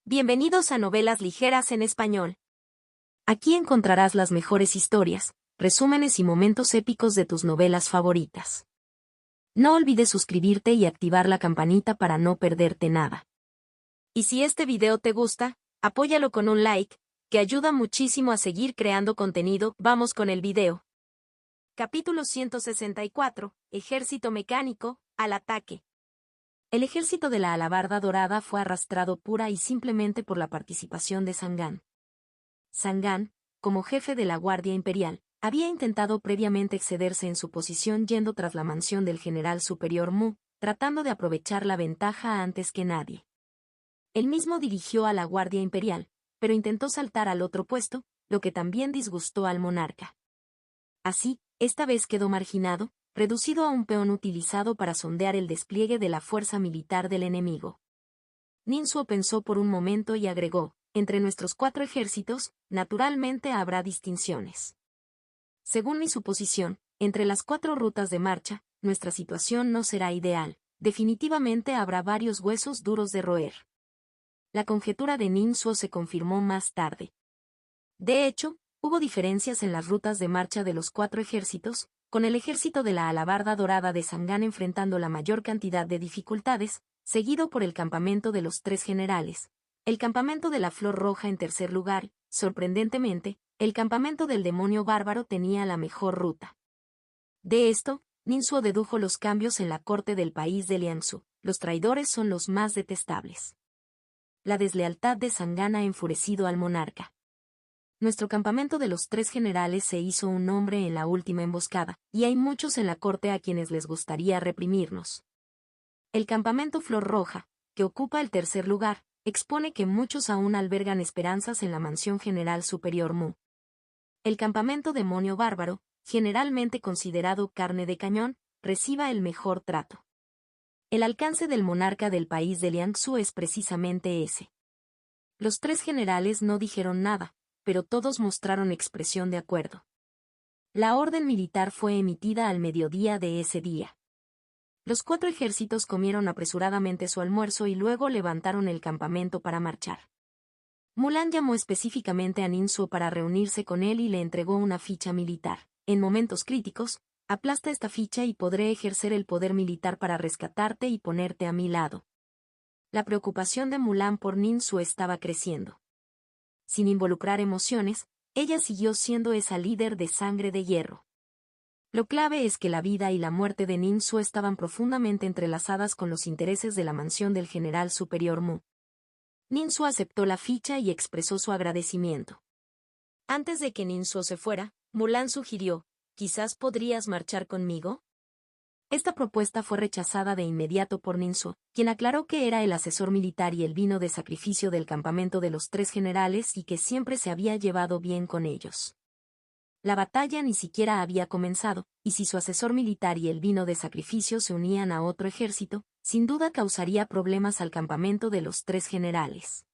Bienvenidos a Novelas Ligeras en Español. Aquí encontrarás las mejores historias, resúmenes y momentos épicos de tus novelas favoritas. No olvides suscribirte y activar la campanita para no perderte nada. Y si este video te gusta, apóyalo con un like, que ayuda muchísimo a seguir creando contenido. Vamos con el video. Capítulo 164. Ejército mecánico, al ataque. El ejército de la Alabarda Dorada fue arrastrado pura y simplemente por la participación de Sangan. Sangan, como jefe de la Guardia Imperial, había intentado previamente excederse en su posición yendo tras la mansión del general superior Mu, tratando de aprovechar la ventaja antes que nadie. Él mismo dirigió a la Guardia Imperial, pero intentó saltar al otro puesto, lo que también disgustó al monarca. Así, esta vez quedó marginado, reducido a un peón utilizado para sondear el despliegue de la fuerza militar del enemigo. Ninsuo pensó por un momento y agregó, entre nuestros 4 ejércitos, naturalmente habrá distinciones. Según mi suposición, entre las 4 rutas de marcha, nuestra situación no será ideal, definitivamente habrá varios huesos duros de roer. La conjetura de Ninsuo se confirmó más tarde. De hecho, hubo diferencias en las rutas de marcha de los 4 ejércitos, con el ejército de la Alabarda Dorada de Sangan enfrentando la mayor cantidad de dificultades, seguido por el campamento de los 3 generales, el campamento de la Flor Roja en tercer lugar. Sorprendentemente, el campamento del demonio bárbaro tenía la mejor ruta. De esto, Ninsuo dedujo los cambios en la corte del país de Lianzhou. Los traidores son los más detestables. La deslealtad de Sangan ha enfurecido al monarca. Nuestro campamento de los 3 generales se hizo un nombre en la última emboscada, y hay muchos en la corte a quienes les gustaría reprimirnos. El campamento Flor Roja, que ocupa el tercer lugar, expone que muchos aún albergan esperanzas en la mansión general superior Mu. El campamento Demonio Bárbaro, generalmente considerado carne de cañón, reciba el mejor trato. El alcance del monarca del país de Liangzhou es precisamente ese. Los 3 generales no dijeron nada, pero todos mostraron expresión de acuerdo. La orden militar fue emitida al mediodía de ese día. Los 4 ejércitos comieron apresuradamente su almuerzo y luego levantaron el campamento para marchar. Mulan llamó específicamente a Ninsuo para reunirse con él y le entregó una ficha militar. En momentos críticos, aplasta esta ficha y podré ejercer el poder militar para rescatarte y ponerte a mi lado. La preocupación de Mulan por Ninsuo estaba creciendo. Sin involucrar emociones, ella siguió siendo esa líder de sangre de hierro. Lo clave es que la vida y la muerte de Ninsuo estaban profundamente entrelazadas con los intereses de la mansión del general superior Mu. Ninsuo aceptó la ficha y expresó su agradecimiento. Antes de que Ninsuo se fuera, Mulan sugirió, ¿quizás podrías marchar conmigo? Esta propuesta fue rechazada de inmediato por Ninsuo, quien aclaró que era el asesor militar y el vino de sacrificio del campamento de los 3 generales y que siempre se había llevado bien con ellos. La batalla ni siquiera había comenzado, y si su asesor militar y el vino de sacrificio se unían a otro ejército, sin duda causaría problemas al campamento de los 3 generales.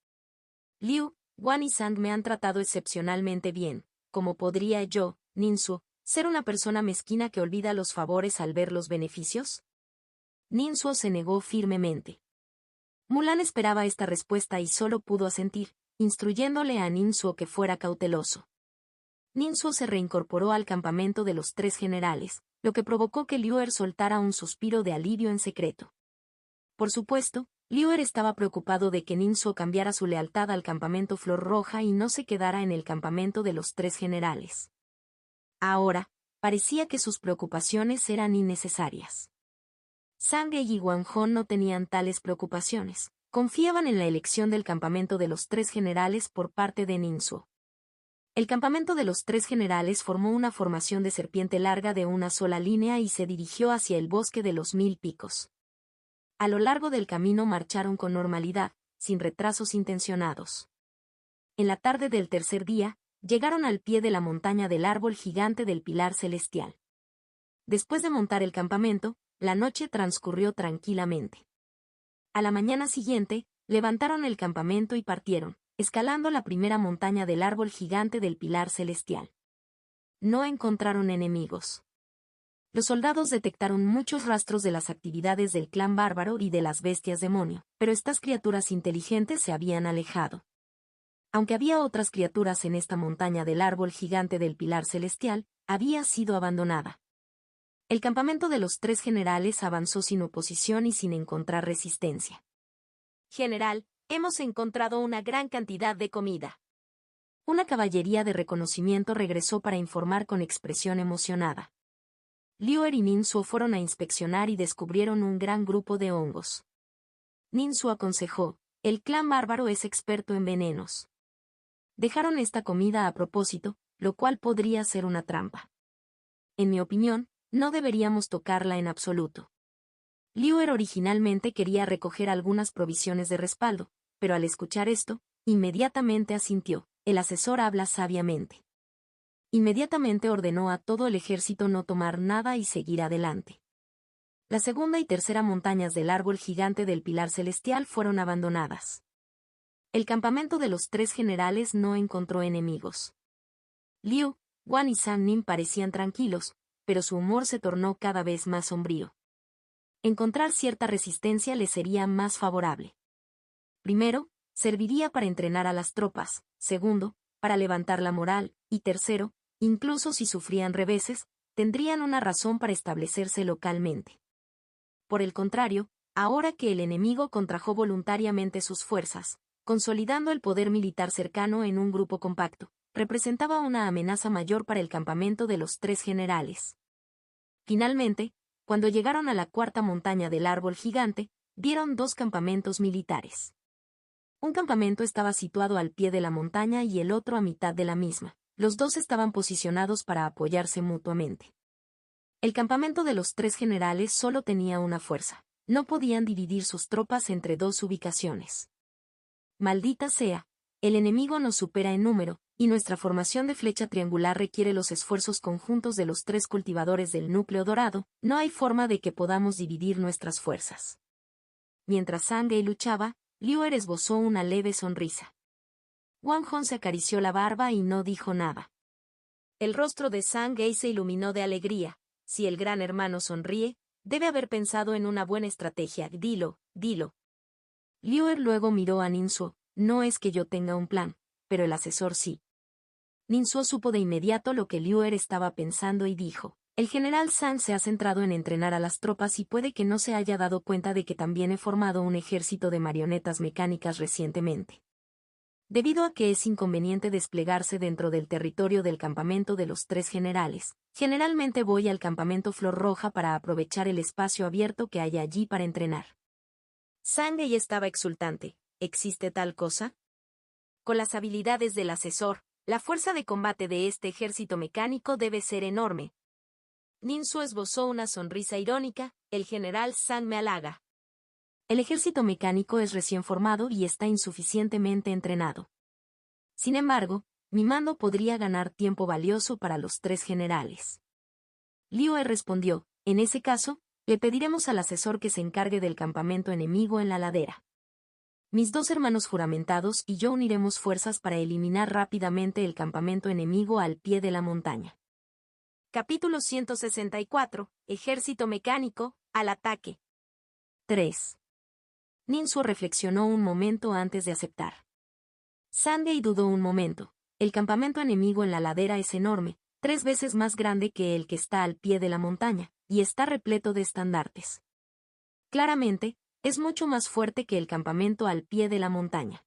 Liu, Guan y Sang me han tratado excepcionalmente bien. ¿Cómo podría yo, Ninsuo, ser una persona mezquina que olvida los favores al ver los beneficios? Ninsuo se negó firmemente. Mulan esperaba esta respuesta y solo pudo asentir, instruyéndole a Ninsuo que fuera cauteloso. Ninsuo se reincorporó al campamento de los 3 generales, lo que provocó que Liuer soltara un suspiro de alivio en secreto. Por supuesto, Liuer estaba preocupado de que Ninsuo cambiara su lealtad al campamento Flor Roja y no se quedara en el campamento de los 3 generales. Ahora, parecía que sus preocupaciones eran innecesarias. Sang y Guanghong no tenían tales preocupaciones, confiaban en la elección del campamento de los 3 generales por parte de Ninsuo. El campamento de los 3 generales formó una formación de serpiente larga de una sola línea y se dirigió hacia el bosque de los 1000 picos. A lo largo del camino marcharon con normalidad, sin retrasos intencionados. En la tarde del tercer día, llegaron al pie de la montaña del árbol gigante del Pilar Celestial. Después de montar el campamento, la noche transcurrió tranquilamente. A la mañana siguiente, levantaron el campamento y partieron, escalando la primera montaña del árbol gigante del Pilar Celestial. No encontraron enemigos. Los soldados detectaron muchos rastros de las actividades del clan bárbaro y de las bestias demonio, pero estas criaturas inteligentes se habían alejado. Aunque había otras criaturas en esta montaña del árbol gigante del pilar celestial, había sido abandonada. El campamento de los 3 generales avanzó sin oposición y sin encontrar resistencia. General, hemos encontrado una gran cantidad de comida. Una caballería de reconocimiento regresó para informar con expresión emocionada. Liuer y Ninsuo fueron a inspeccionar y descubrieron un gran grupo de hongos. Ninsuo aconsejó, el clan bárbaro es experto en venenos. Dejaron esta comida a propósito, lo cual podría ser una trampa. En mi opinión, no deberíamos tocarla en absoluto. Liuer originalmente quería recoger algunas provisiones de respaldo, pero al escuchar esto, inmediatamente asintió, el asesor habla sabiamente. Inmediatamente ordenó a todo el ejército no tomar nada y seguir adelante. La segunda y tercera montañas del árbol gigante del pilar celestial fueron abandonadas. El campamento de los 3 generales no encontró enemigos. Liu, Guan y San Nin parecían tranquilos, pero su humor se tornó cada vez más sombrío. Encontrar cierta resistencia les sería más favorable. Primero, serviría para entrenar a las tropas, segundo, para levantar la moral, y tercero, incluso si sufrían reveses, tendrían una razón para establecerse localmente. Por el contrario, ahora que el enemigo contrajo voluntariamente sus fuerzas, consolidando el poder militar cercano en un grupo compacto, representaba una amenaza mayor para el campamento de los 3 generales. Finalmente, cuando llegaron a la 4ª montaña del árbol gigante, vieron 2 campamentos militares. Un campamento estaba situado al pie de la montaña y el otro a mitad de la misma. Los 2 estaban posicionados para apoyarse mutuamente. El campamento de los 3 generales solo tenía una fuerza. No podían dividir sus tropas entre 2 ubicaciones. Maldita sea, el enemigo nos supera en número, y nuestra formación de flecha triangular requiere los esfuerzos conjuntos de los 3 cultivadores del núcleo dorado, no hay forma de que podamos dividir nuestras fuerzas. Mientras Sangei luchaba, Liuer esbozó una leve sonrisa. Wang Hong se acarició la barba y no dijo nada. El rostro de Sangei se iluminó de alegría. Si el gran hermano sonríe, debe haber pensado en una buena estrategia. Dilo, dilo. Liuer luego miró a Ninsuo. No es que yo tenga un plan, pero el asesor sí. Ninsuo supo de inmediato lo que Liuer estaba pensando y dijo, el general Zhang se ha centrado en entrenar a las tropas y puede que no se haya dado cuenta de que también he formado un ejército de marionetas mecánicas recientemente. Debido a que es inconveniente desplegarse dentro del territorio del campamento de los 3 generales, generalmente voy al campamento Flor Roja para aprovechar el espacio abierto que hay allí para entrenar. Sangei estaba exultante. ¿Existe tal cosa? Con las habilidades del asesor, la fuerza de combate de este ejército mecánico debe ser enorme. Ninsuo esbozó una sonrisa irónica, el general Zhang me halaga. El ejército mecánico es recién formado y está insuficientemente entrenado. Sin embargo, mi mando podría ganar tiempo valioso para los 3 generales. Liuer respondió, en ese caso, le pediremos al asesor que se encargue del campamento enemigo en la ladera. Mis 2 hermanos juramentados y yo uniremos fuerzas para eliminar rápidamente el campamento enemigo al pie de la montaña. Capítulo 164. Ejército mecánico, al ataque. 3. Ninsuo reflexionó un momento antes de aceptar. Sangei dudó un momento. El campamento enemigo en la ladera es enorme, 3 veces más grande que el que está al pie de la montaña, y está repleto de estandartes. Claramente, es mucho más fuerte que el campamento al pie de la montaña.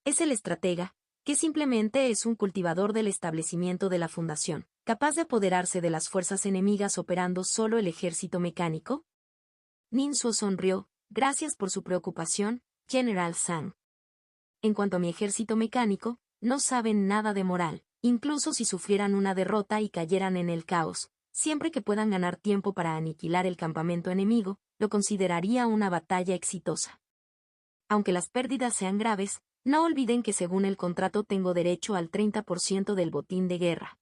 Es el estratega, que simplemente es un cultivador del establecimiento de la fundación, capaz de apoderarse de las fuerzas enemigas operando solo el ejército mecánico. Ninsuo sonrió, gracias por su preocupación, General Zhang. En cuanto a mi ejército mecánico, no saben nada de moral, incluso si sufrieran una derrota y cayeran en el caos, siempre que puedan ganar tiempo para aniquilar el campamento enemigo, lo consideraría una batalla exitosa. Aunque las pérdidas sean graves, no olviden que según el contrato tengo derecho al 30% del botín de guerra.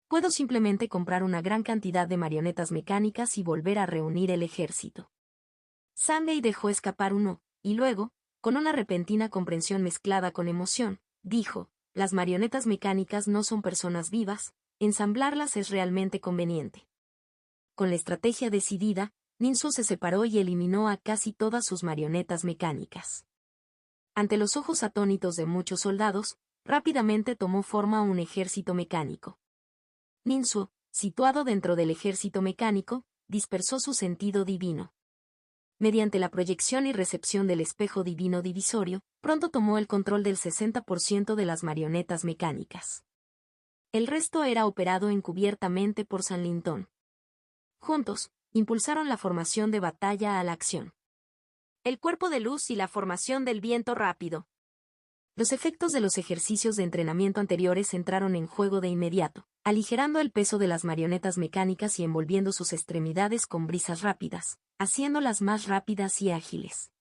Puedo simplemente comprar una gran cantidad de marionetas mecánicas y volver a reunir el ejército. Sangei dejó escapar uno, y luego, con una repentina comprensión mezclada con emoción, dijo, las marionetas mecánicas no son personas vivas, ensamblarlas es realmente conveniente. con la estrategia decidida, Ninsuo se separó y eliminó a casi todas sus marionetas mecánicas. Ante los ojos atónitos de muchos soldados, rápidamente tomó forma un ejército mecánico. Ninsuo, situado dentro del ejército mecánico, dispersó su sentido divino. Mediante la proyección y recepción del espejo divino divisorio, pronto tomó el control del 60% de las marionetas mecánicas. El resto era operado encubiertamente por San Lintong. Juntos, impulsaron la formación de batalla a la acción. El cuerpo de luz y la formación del viento rápido. Los efectos de los ejercicios de entrenamiento anteriores entraron en juego de inmediato, aligerando el peso de las marionetas mecánicas y envolviendo sus extremidades con brisas rápidas, haciéndolas más rápidas y ágiles.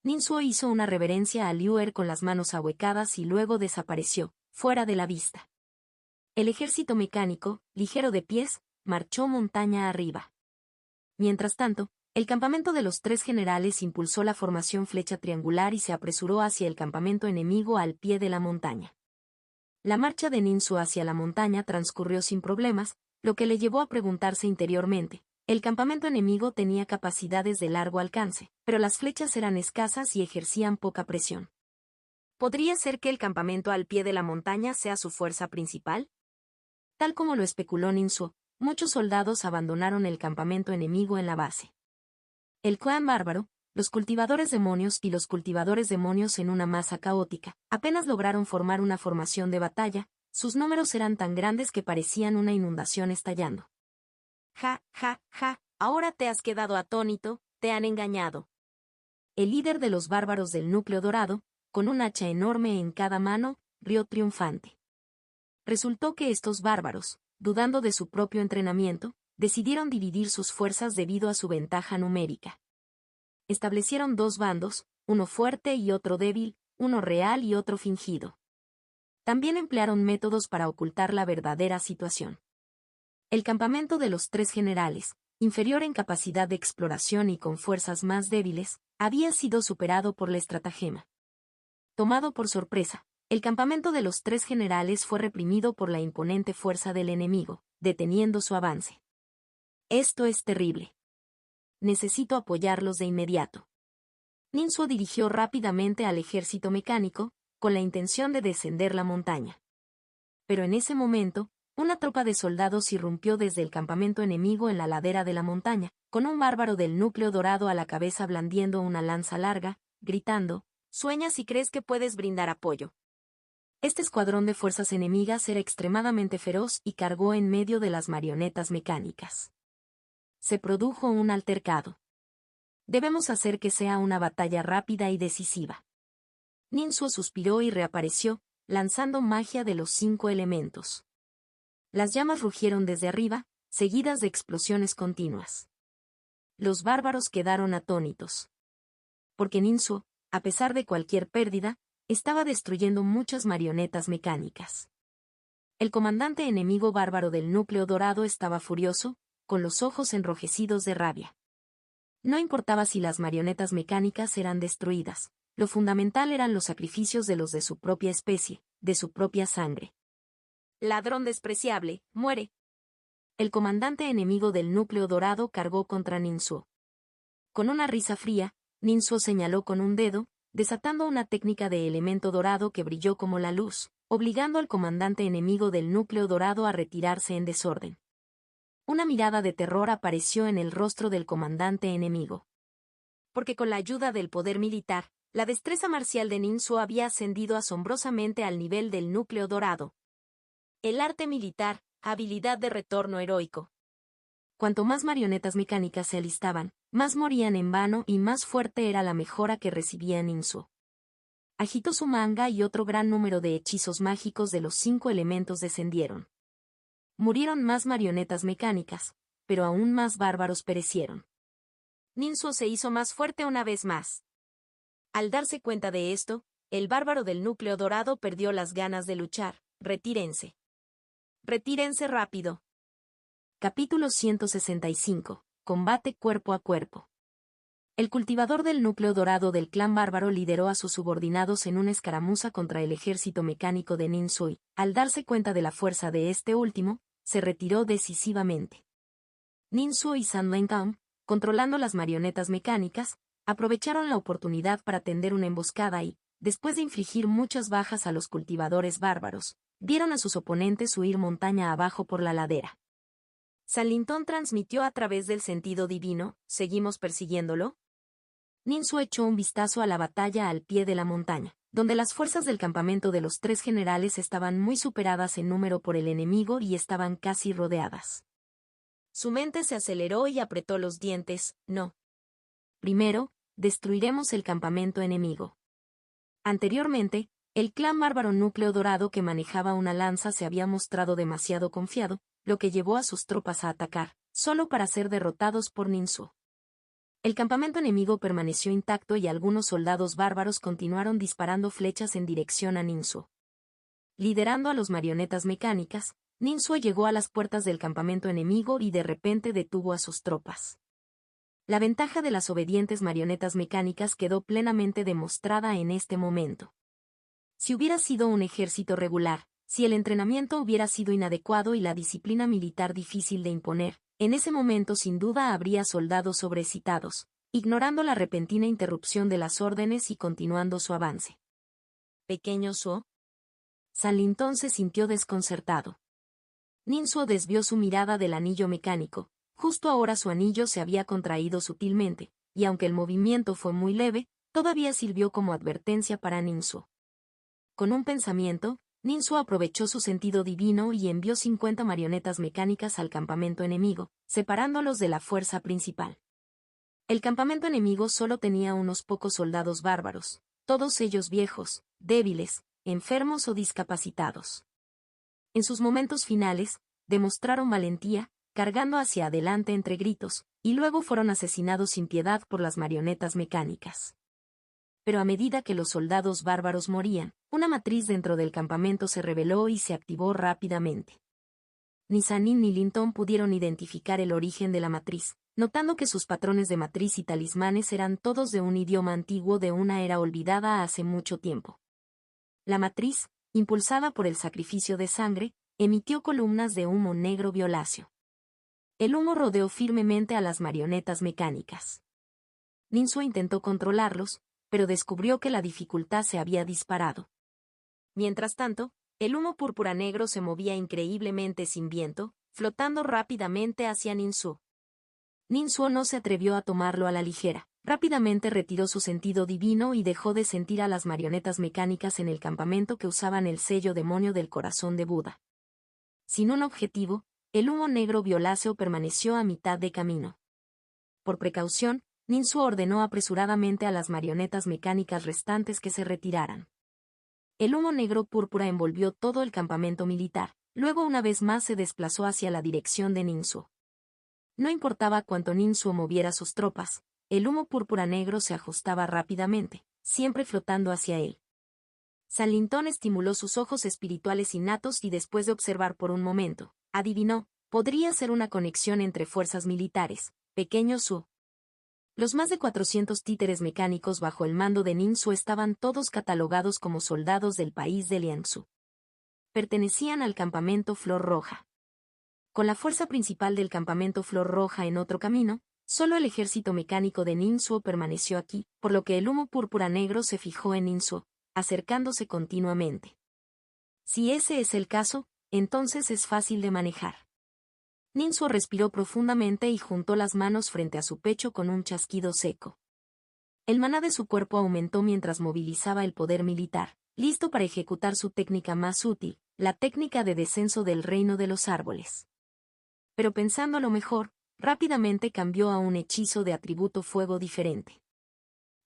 Ninsuo hizo una reverencia a Liu Er con las manos ahuecadas y luego desapareció, fuera de la vista. El ejército mecánico, ligero de pies, marchó montaña arriba. Mientras tanto, el campamento de los 3 generales impulsó la formación flecha triangular y se apresuró hacia el campamento enemigo al pie de la montaña. La marcha de Ninsuo hacia la montaña transcurrió sin problemas, lo que le llevó a preguntarse interiormente. El campamento enemigo tenía capacidades de largo alcance, pero las flechas eran escasas y ejercían poca presión. ¿Podría ser que el campamento al pie de la montaña sea su fuerza principal? Tal como lo especuló Ninsuo, muchos soldados abandonaron el campamento enemigo en la base. El clan bárbaro, los cultivadores demonios y los cultivadores demonios en una masa caótica, apenas lograron formar una formación de batalla, sus números eran tan grandes que parecían una inundación estallando. Ja, ja, ja, ahora te has quedado atónito, te han engañado. El líder de los bárbaros del núcleo dorado, con un hacha enorme en cada mano, rió triunfante. Resultó que estos bárbaros, dudando de su propio entrenamiento, decidieron dividir sus fuerzas debido a su ventaja numérica. Establecieron 2 bandos, uno fuerte y otro débil, uno real y otro fingido. También emplearon métodos para ocultar la verdadera situación. El campamento de los 3 generales, inferior en capacidad de exploración y con fuerzas más débiles, había sido superado por la estratagema. Tomado por sorpresa, el campamento de los 3 generales fue reprimido por la imponente fuerza del enemigo, deteniendo su avance. Esto es terrible. Necesito apoyarlos de inmediato. Ninsuo dirigió rápidamente al ejército mecánico, con la intención de descender la montaña. Pero en ese momento, una tropa de soldados irrumpió desde el campamento enemigo en la ladera de la montaña, con un bárbaro del núcleo dorado a la cabeza blandiendo una lanza larga, gritando, «Sueñas y crees que puedes brindar apoyo». Este escuadrón de fuerzas enemigas era extremadamente feroz y cargó en medio de las marionetas mecánicas. Se produjo un altercado. Debemos hacer que sea una batalla rápida y decisiva. Ninsuo suspiró y reapareció, lanzando magia de los 5 elementos. Las llamas rugieron desde arriba, seguidas de explosiones continuas. Los bárbaros quedaron atónitos. Porque Ninsuo, a pesar de cualquier pérdida, estaba destruyendo muchas marionetas mecánicas. El comandante enemigo bárbaro del núcleo dorado estaba furioso, con los ojos enrojecidos de rabia. No importaba si las marionetas mecánicas eran destruidas, lo fundamental eran los sacrificios de los de su propia especie, de su propia sangre. Ladrón despreciable, muere. El comandante enemigo del núcleo dorado cargó contra Ninsuo. Con una risa fría, Ninsuo señaló con un dedo, desatando una técnica de elemento dorado que brilló como la luz, obligando al comandante enemigo del núcleo dorado a retirarse en desorden. Una mirada de terror apareció en el rostro del comandante enemigo. Porque con la ayuda del poder militar, la destreza marcial de Ninsuo había ascendido asombrosamente al nivel del núcleo dorado. El arte militar, habilidad de retorno heroico. Cuanto más marionetas mecánicas se alistaban, más morían en vano y más fuerte era la mejora que recibía Ninsuo. Agitó su manga y otro gran número de hechizos mágicos de los 5 elementos descendieron. Murieron más marionetas mecánicas, pero aún más bárbaros perecieron. Ninsuo se hizo más fuerte una vez más. Al darse cuenta de esto, el bárbaro del núcleo dorado perdió las ganas de luchar. Retírense. Retírense rápido. Capítulo 165. Combate cuerpo a cuerpo. El cultivador del núcleo dorado del clan bárbaro lideró a sus subordinados en una escaramuza contra el ejército mecánico de Ninsuo y, al darse cuenta de la fuerza de este último, se retiró decisivamente. Ninsuo y San Lenkam, controlando las marionetas mecánicas, aprovecharon la oportunidad para tender una emboscada y, después de infligir muchas bajas a los cultivadores bárbaros, vieron a sus oponentes huir montaña abajo por la ladera. Salintón transmitió a través del sentido divino: ¿seguimos persiguiéndolo? Ninsuo echó un vistazo a la batalla al pie de la montaña, donde las fuerzas del campamento de los tres generales estaban muy superadas en número por el enemigo y estaban casi rodeadas. Su mente se aceleró y apretó los dientes. No. Primero, destruiremos el campamento enemigo. Anteriormente, el clan bárbaro Núcleo Dorado que manejaba una lanza se había mostrado demasiado confiado, lo que llevó a sus tropas a atacar, solo para ser derrotados por Ninsuo. El campamento enemigo permaneció intacto y algunos soldados bárbaros continuaron disparando flechas en dirección a Ninsuo. Liderando a los marionetas mecánicas, Ninsuo llegó a las puertas del campamento enemigo y de repente detuvo a sus tropas. La ventaja de las obedientes marionetas mecánicas quedó plenamente demostrada en este momento. Si hubiera sido un ejército regular, si el entrenamiento hubiera sido inadecuado y la disciplina militar difícil de imponer, en ese momento sin duda habría soldados sobreexcitados, ignorando la repentina interrupción de las órdenes y continuando su avance. ¿Pequeño Suo? Salintón se sintió desconcertado. Ninsuo desvió su mirada del anillo mecánico. Justo ahora su anillo se había contraído sutilmente, y aunque el movimiento fue muy leve, todavía sirvió como advertencia para Ninsuo. Con un pensamiento, Ninsuo aprovechó su sentido divino y envió 50 marionetas mecánicas al campamento enemigo, separándolos de la fuerza principal. El campamento enemigo solo tenía unos pocos soldados bárbaros, todos ellos viejos, débiles, enfermos o discapacitados. En sus momentos finales, demostraron valentía, cargando hacia adelante entre gritos, y luego fueron asesinados sin piedad por las marionetas mecánicas. Pero a medida que los soldados bárbaros morían, una matriz dentro del campamento se reveló y se activó rápidamente. Ni Sanin ni Linton pudieron identificar el origen de la matriz, notando que sus patrones de matriz y talismanes eran todos de un idioma antiguo de una era olvidada hace mucho tiempo. La matriz, impulsada por el sacrificio de sangre, emitió columnas de humo negro violáceo. El humo rodeó firmemente a las marionetas mecánicas. Ninsuo intentó controlarlos, pero descubrió que la dificultad se había disparado. Mientras tanto, el humo púrpura negro se movía increíblemente sin viento, flotando rápidamente hacia Ninsuo. Ninsuo no se atrevió a tomarlo a la ligera. Rápidamente retiró su sentido divino y dejó de sentir a las marionetas mecánicas en el campamento que usaban el sello demonio del corazón de Buda. Sin un objetivo, el humo negro violáceo permaneció a mitad de camino. Por precaución, Ninsuo ordenó apresuradamente a las marionetas mecánicas restantes que se retiraran. El humo negro púrpura envolvió todo el campamento militar, luego una vez más se desplazó hacia la dirección de Ninsuo. No importaba cuánto Ninsuo moviera sus tropas, el humo púrpura negro se ajustaba rápidamente, siempre flotando hacia él. Salintón estimuló sus ojos espirituales innatos y después de observar por un momento, adivinó, podría ser una conexión entre fuerzas militares. Pequeño Suo. Los más de 400 títeres mecánicos bajo el mando de Ninsuo estaban todos catalogados como soldados del país de Liangsu. Pertenecían al campamento Flor Roja. Con la fuerza principal del campamento Flor Roja en otro camino, solo el ejército mecánico de Ninsuo permaneció aquí, por lo que el humo púrpura negro se fijó en Ninsuo, acercándose continuamente. Si ese es el caso, entonces es fácil de manejar. Ninsuo respiró profundamente y juntó las manos frente a su pecho con un chasquido seco. El maná de su cuerpo aumentó mientras movilizaba el poder militar, listo para ejecutar su técnica más útil, la técnica de descenso del reino de los árboles. Pero pensándolo mejor, rápidamente cambió a un hechizo de atributo fuego diferente.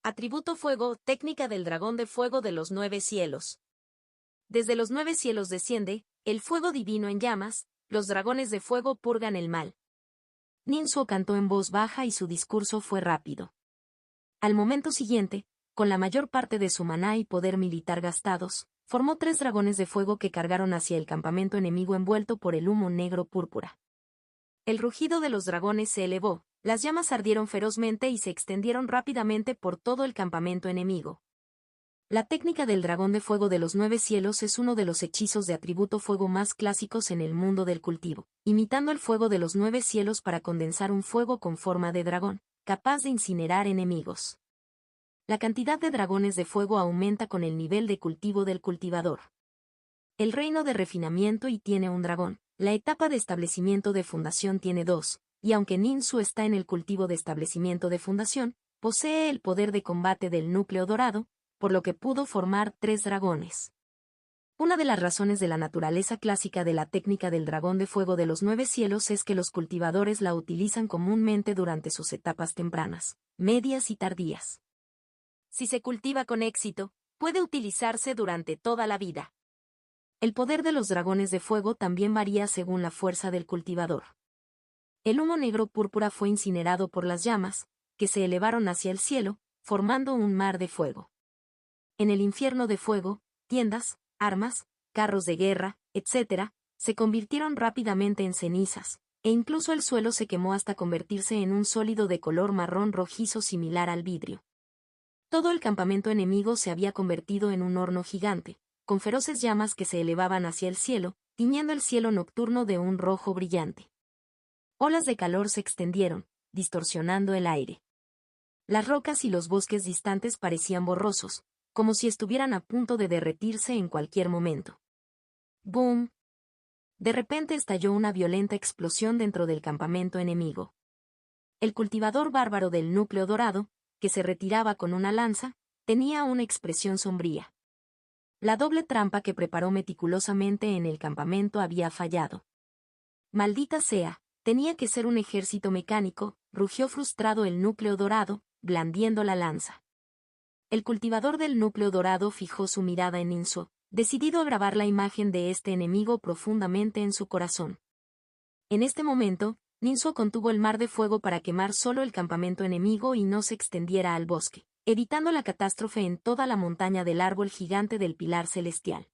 Atributo fuego, técnica del dragón de fuego de los 9 cielos. Desde los 9 cielos desciende, el fuego divino en llamas, los dragones de fuego purgan el mal. Ninsuo cantó en voz baja y su discurso fue rápido. Al momento siguiente, con la mayor parte de su maná y poder militar gastados, formó 3 dragones de fuego que cargaron hacia el campamento enemigo envuelto por el humo negro púrpura. El rugido de los dragones se elevó, las llamas ardieron ferozmente y se extendieron rápidamente por todo el campamento enemigo. La técnica del dragón de fuego de los 9 cielos es uno de los hechizos de atributo fuego más clásicos en el mundo del cultivo, imitando el fuego de los 9 cielos para condensar un fuego con forma de dragón, capaz de incinerar enemigos. La cantidad de dragones de fuego aumenta con el nivel de cultivo del cultivador. El reino de refinamiento y tiene un dragón. La etapa de establecimiento de fundación tiene 2, y aunque Ninsu está en el cultivo de establecimiento de fundación, posee el poder de combate del núcleo dorado, por lo que pudo formar 3 dragones. Una de las razones de la naturaleza clásica de la técnica del dragón de fuego de los 9 cielos es que los cultivadores la utilizan comúnmente durante sus etapas tempranas, medias y tardías. Si se cultiva con éxito, puede utilizarse durante toda la vida. El poder de los dragones de fuego también varía según la fuerza del cultivador. El humo negro púrpura fue incinerado por las llamas, que se elevaron hacia el cielo, formando un mar de fuego. En el infierno de fuego, tiendas, armas, carros de guerra, etc., se convirtieron rápidamente en cenizas, e incluso el suelo se quemó hasta convertirse en un sólido de color marrón rojizo similar al vidrio. Todo el campamento enemigo se había convertido en un horno gigante, con feroces llamas que se elevaban hacia el cielo, tiñendo el cielo nocturno de un rojo brillante. Olas de calor se extendieron, distorsionando el aire. Las rocas y los bosques distantes parecían borrosos, como si estuvieran a punto de derretirse en cualquier momento. ¡Boom! De repente estalló una violenta explosión dentro del campamento enemigo. El cultivador bárbaro del núcleo dorado, que se retiraba con una lanza, tenía una expresión sombría. La doble trampa que preparó meticulosamente en el campamento había fallado. Maldita sea, tenía que ser un ejército mecánico, rugió frustrado el núcleo dorado, blandiendo la lanza. El cultivador del núcleo dorado fijó su mirada en Ninsu, decidido a grabar la imagen de este enemigo profundamente en su corazón. En este momento, Ninsu contuvo el mar de fuego para quemar solo el campamento enemigo y no se extendiera al bosque, evitando la catástrofe en toda la montaña del árbol gigante del pilar celestial.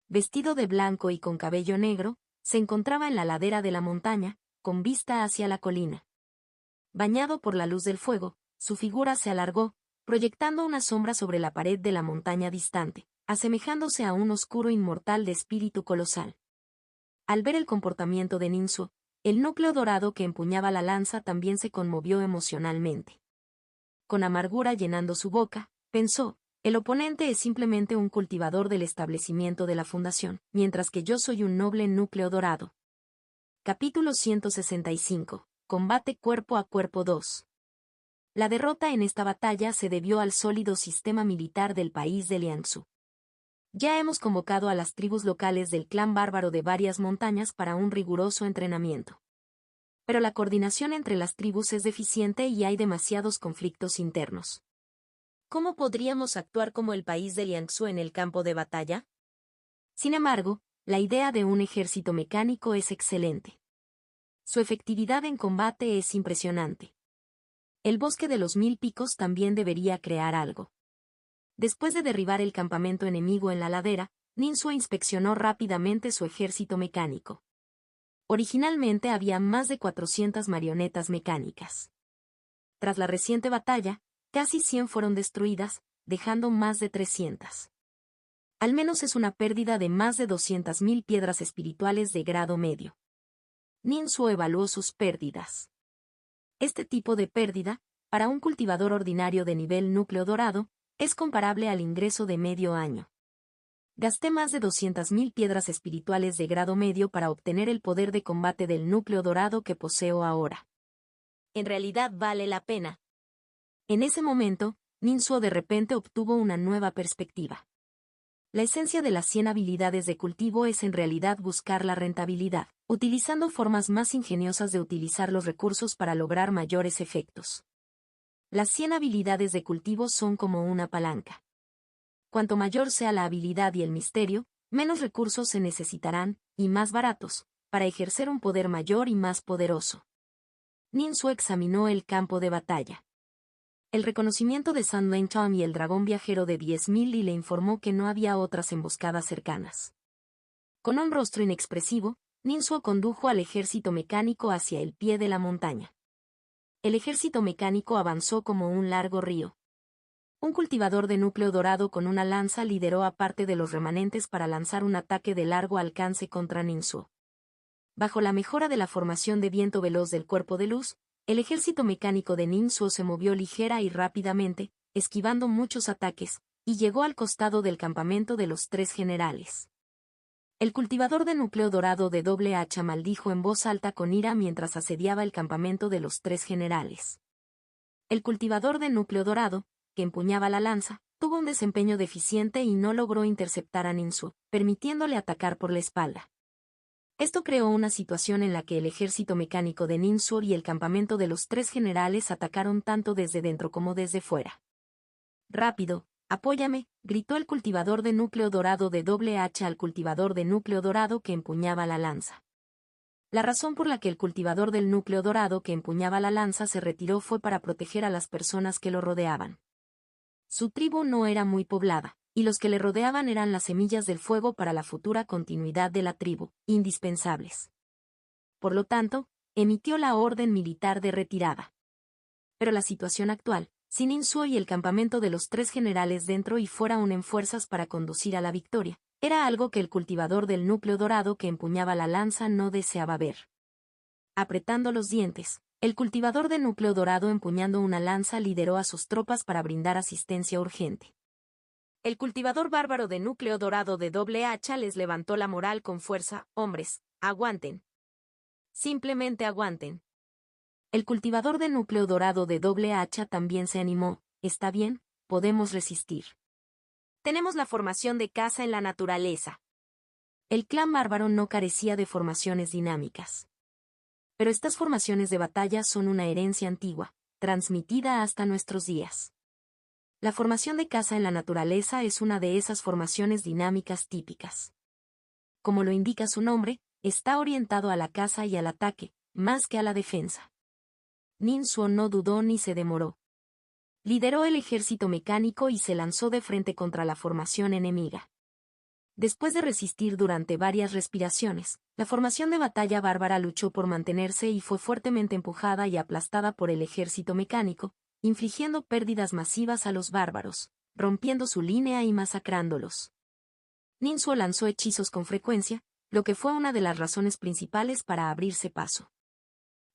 Vestido de blanco y con cabello negro, se encontraba en la ladera de la montaña, con vista hacia la colina. Bañado por la luz del fuego, su figura se alargó, proyectando una sombra sobre la pared de la montaña distante, asemejándose a un oscuro inmortal de espíritu colosal. Al ver el comportamiento de Ninsu, el núcleo dorado que empuñaba la lanza también se conmovió emocionalmente. Con amargura llenando su boca, pensó, el oponente es simplemente un cultivador del establecimiento de la fundación, mientras que yo soy un noble núcleo dorado. Capítulo 165. Combate cuerpo a cuerpo 2. La derrota en esta batalla se debió al sólido sistema militar del país de Liangsu. Ya hemos convocado a las tribus locales del clan bárbaro de varias montañas para un riguroso entrenamiento. Pero la coordinación entre las tribus es deficiente y hay demasiados conflictos internos. ¿Cómo podríamos actuar como el país de Liangsu en el campo de batalla? Sin embargo, la idea de un ejército mecánico es excelente. Su efectividad en combate es impresionante. El bosque de los 1000 picos también debería crear algo. Después de derribar el campamento enemigo en la ladera, Ninsu inspeccionó rápidamente su ejército mecánico. Originalmente había más de 400 marionetas mecánicas. Tras la reciente batalla, casi 100 fueron destruidas, dejando más de 300. Al menos es una pérdida de más de 200.000 piedras espirituales de grado medio. Ninsu evaluó sus pérdidas. Este tipo de pérdida, para un cultivador ordinario de nivel núcleo dorado, es comparable al ingreso de medio año. Gasté más de 200.000 piedras espirituales de grado medio para obtener el poder de combate del núcleo dorado que poseo ahora. En realidad vale la pena. En ese momento, Ninsu de repente obtuvo una nueva perspectiva. La esencia de las 100 habilidades de cultivo es en realidad buscar la rentabilidad, utilizando formas más ingeniosas de utilizar los recursos para lograr mayores efectos. Las 100 habilidades de cultivo son como una palanca. Cuanto mayor sea la habilidad y el misterio, menos recursos se necesitarán, y más baratos, para ejercer un poder mayor y más poderoso. Ninsu examinó el campo de batalla. El reconocimiento de Sun Lantern y el dragón viajero de 10.000 y le informó que no había otras emboscadas cercanas. Con un rostro inexpresivo, Ninsu condujo al ejército mecánico hacia el pie de la montaña. El ejército mecánico avanzó como un largo río. Un cultivador de núcleo dorado con una lanza lideró a parte de los remanentes para lanzar un ataque de largo alcance contra Ninsuo. Bajo la mejora de la formación de viento veloz del cuerpo de luz, el ejército mecánico de Ninsuo se movió ligera y rápidamente, esquivando muchos ataques, y llegó al costado del campamento de los tres generales. El cultivador de núcleo dorado de doble hacha maldijo en voz alta con ira mientras asediaba el campamento de los tres generales. El cultivador de núcleo dorado, que empuñaba la lanza, tuvo un desempeño deficiente y no logró interceptar a Ninsuo, permitiéndole atacar por la espalda. Esto creó una situación en la que el ejército mecánico de Ninsuo y el campamento de los tres generales atacaron tanto desde dentro como desde fuera. «Rápido, apóyame», gritó el cultivador de núcleo dorado de doble hacha al cultivador de núcleo dorado que empuñaba la lanza. La razón por la que el cultivador del núcleo dorado que empuñaba la lanza se retiró fue para proteger a las personas que lo rodeaban. Su tribu no era muy poblada, y los que le rodeaban eran las semillas del fuego para la futura continuidad de la tribu, indispensables. Por lo tanto, emitió la orden militar de retirada. Pero la situación actual, sin Ninsuo y el campamento de los tres generales dentro y fuera unen fuerzas para conducir a la victoria, era algo que el cultivador del núcleo dorado que empuñaba la lanza no deseaba ver. Apretando los dientes, el cultivador de núcleo dorado empuñando una lanza lideró a sus tropas para brindar asistencia urgente. El cultivador bárbaro de núcleo dorado de doble hacha les levantó la moral con fuerza: «Hombres, aguanten. Simplemente aguanten». El cultivador de núcleo dorado de doble hacha también se animó: «Está bien, podemos resistir. Tenemos la formación de caza en la naturaleza». El clan bárbaro no carecía de formaciones dinámicas. Pero estas formaciones de batalla son una herencia antigua, transmitida hasta nuestros días. La formación de caza en la naturaleza es una de esas formaciones dinámicas típicas. Como lo indica su nombre, está orientado a la caza y al ataque, más que a la defensa. Ninsuo no dudó ni se demoró. Lideró el ejército mecánico y se lanzó de frente contra la formación enemiga. Después de resistir durante varias respiraciones, la formación de batalla bárbara luchó por mantenerse y fue fuertemente empujada y aplastada por el ejército mecánico, infligiendo pérdidas masivas a los bárbaros, rompiendo su línea y masacrándolos. Ninsuo lanzó hechizos con frecuencia, lo que fue una de las razones principales para abrirse paso.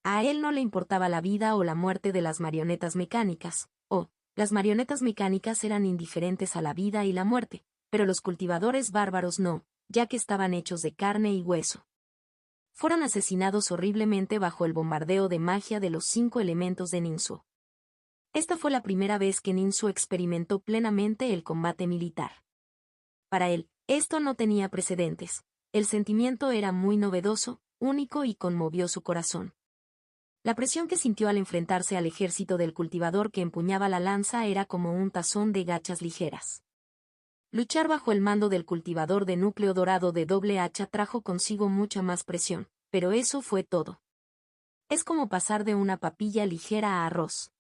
A él no le importaba la vida o la muerte de las marionetas mecánicas, las marionetas mecánicas eran indiferentes a la vida y la muerte, pero los cultivadores bárbaros no, ya que estaban hechos de carne y hueso. Fueron asesinados horriblemente bajo el bombardeo de magia de los 5 elementos de Ninsuo. Esta fue la primera vez que Ninsuo experimentó plenamente el combate militar. Para él, esto no tenía precedentes. El sentimiento era muy novedoso, único y conmovió su corazón. La presión que sintió al enfrentarse al ejército del cultivador que empuñaba la lanza era como un tazón de gachas ligeras. Luchar bajo el mando del cultivador de núcleo dorado de doble hacha trajo consigo mucha más presión, pero eso fue todo. Es como pasar de una papilla ligera a arroz.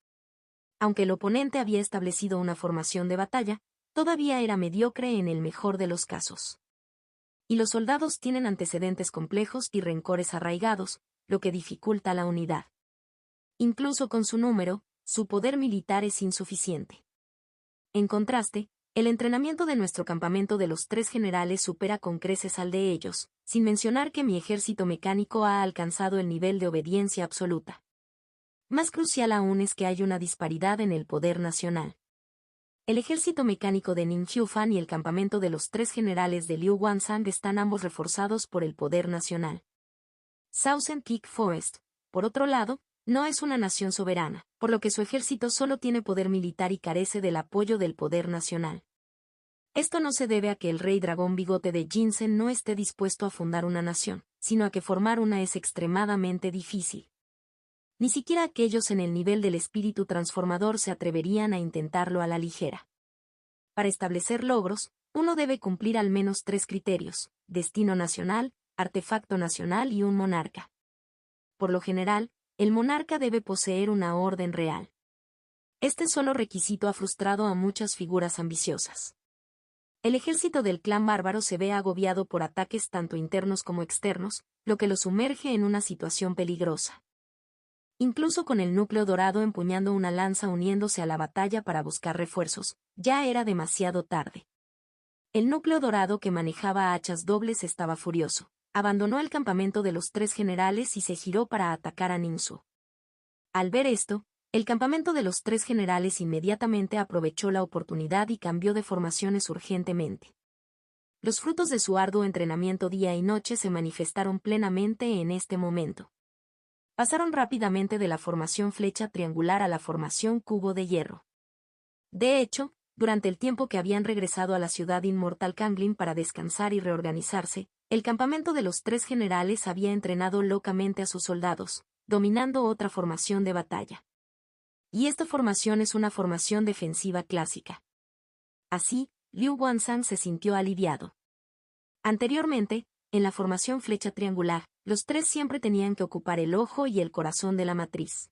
Aunque el oponente había establecido una formación de batalla, todavía era mediocre en el mejor de los casos. Y los soldados tienen antecedentes complejos y rencores arraigados, lo que dificulta la unidad. Incluso con su número, su poder militar es insuficiente. En contraste, el entrenamiento de nuestro campamento de los tres generales supera con creces al de ellos, sin mencionar que mi ejército mecánico ha alcanzado el nivel de obediencia absoluta. Más crucial aún es que hay una disparidad en el poder nacional. El ejército mecánico de Ning Qiufan y el campamento de los tres generales de Liu Wansang están ambos reforzados por el poder nacional. Southern Peak Forest, por otro lado, no es una nación soberana, por lo que su ejército solo tiene poder militar y carece del apoyo del poder nacional. Esto no se debe a que el rey dragón bigote de Jinsen no esté dispuesto a fundar una nación, sino a que formar una es extremadamente difícil. Ni siquiera aquellos en el nivel del espíritu transformador se atreverían a intentarlo a la ligera. Para establecer logros, uno debe cumplir al menos 3 criterios: destino nacional, artefacto nacional y un monarca. Por lo general, el monarca debe poseer una orden real. Este solo requisito ha frustrado a muchas figuras ambiciosas. El ejército del clan bárbaro se ve agobiado por ataques tanto internos como externos, lo que lo sumerge en una situación peligrosa. Incluso con el núcleo dorado empuñando una lanza uniéndose a la batalla para buscar refuerzos, ya era demasiado tarde. El núcleo dorado que manejaba hachas dobles estaba furioso. Abandonó el campamento de los 3 generales y se giró para atacar a Ningsu. Al ver esto, el campamento de los 3 generales inmediatamente aprovechó la oportunidad y cambió de formaciones urgentemente. Los frutos de su arduo entrenamiento día y noche se manifestaron plenamente en este momento. Pasaron rápidamente de la formación flecha triangular a la formación cubo de hierro. De hecho, durante el tiempo que habían regresado a la ciudad inmortal Kanglin para descansar y reorganizarse, el campamento de los 3 generales había entrenado locamente a sus soldados, dominando otra formación de batalla. Y esta formación es una formación defensiva clásica. Así, Liu Guanzhang se sintió aliviado. Anteriormente, en la formación flecha triangular, los 3 siempre tenían que ocupar el ojo y el corazón de la matriz.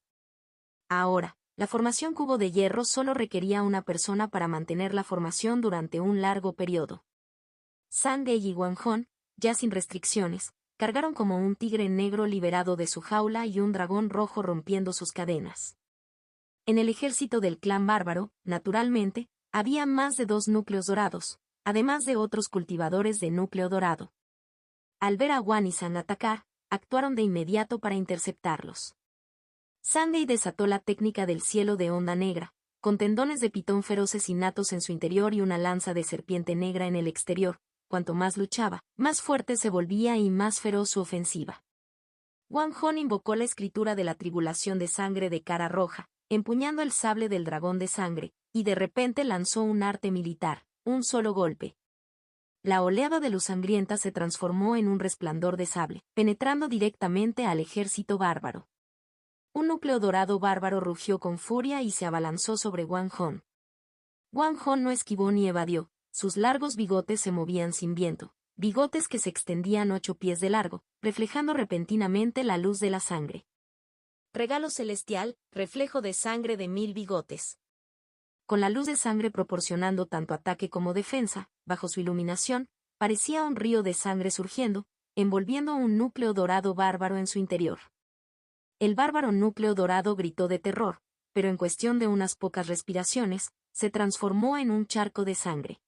Ahora, la formación cubo de hierro solo requería una persona para mantener la formación durante un largo periodo. Zhang Ge y Wang Hong, ya sin restricciones, cargaron como un tigre negro liberado de su jaula y un dragón rojo rompiendo sus cadenas. En el ejército del clan bárbaro, naturalmente, había más de 2 núcleos dorados, además de otros cultivadores de núcleo dorado. Al ver a Wang y Zhang atacar, actuaron de inmediato para interceptarlos. Zhang Ge desató la técnica del cielo de onda negra, con tendones de pitón feroces innatos en su interior y una lanza de serpiente negra en el exterior. Cuanto más luchaba, más fuerte se volvía y más feroz su ofensiva. Wang Hong invocó la escritura de la tribulación de sangre de cara roja, empuñando el sable del dragón de sangre, y de repente lanzó un arte militar, un solo golpe. La oleada de luz sangrienta se transformó en un resplandor de sable, penetrando directamente al ejército bárbaro. Un núcleo dorado bárbaro rugió con furia y se abalanzó sobre Wang Hong. Wang Hong no esquivó ni evadió, sus largos bigotes se movían sin viento, bigotes que se extendían 8 pies de largo, reflejando repentinamente la luz de la sangre. Regalo celestial, reflejo de sangre de 1000 bigotes. Con la luz de sangre proporcionando tanto ataque como defensa, bajo su iluminación, parecía un río de sangre surgiendo, envolviendo un núcleo dorado bárbaro en su interior. El bárbaro núcleo dorado gritó de terror, pero en cuestión de unas pocas respiraciones, se transformó en un charco de sangre.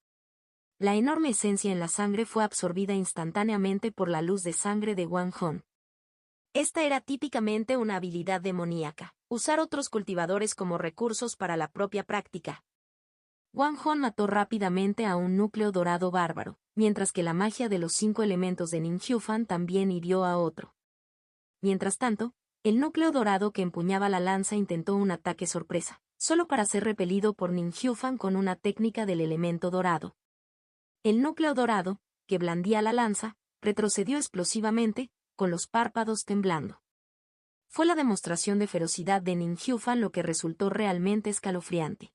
La enorme esencia en la sangre fue absorbida instantáneamente por la luz de sangre de Wang Hong. Esta era típicamente una habilidad demoníaca, usar otros cultivadores como recursos para la propia práctica. Wang Hong mató rápidamente a un núcleo dorado bárbaro, mientras que la magia de los 5 elementos de Ninjufan también hirió a otro. Mientras tanto, el núcleo dorado que empuñaba la lanza intentó un ataque sorpresa, solo para ser repelido por Ninjufan con una técnica del elemento dorado. El núcleo dorado, que blandía la lanza, retrocedió explosivamente, con los párpados temblando. Fue la demostración de ferocidad de Ninjufan lo que resultó realmente escalofriante.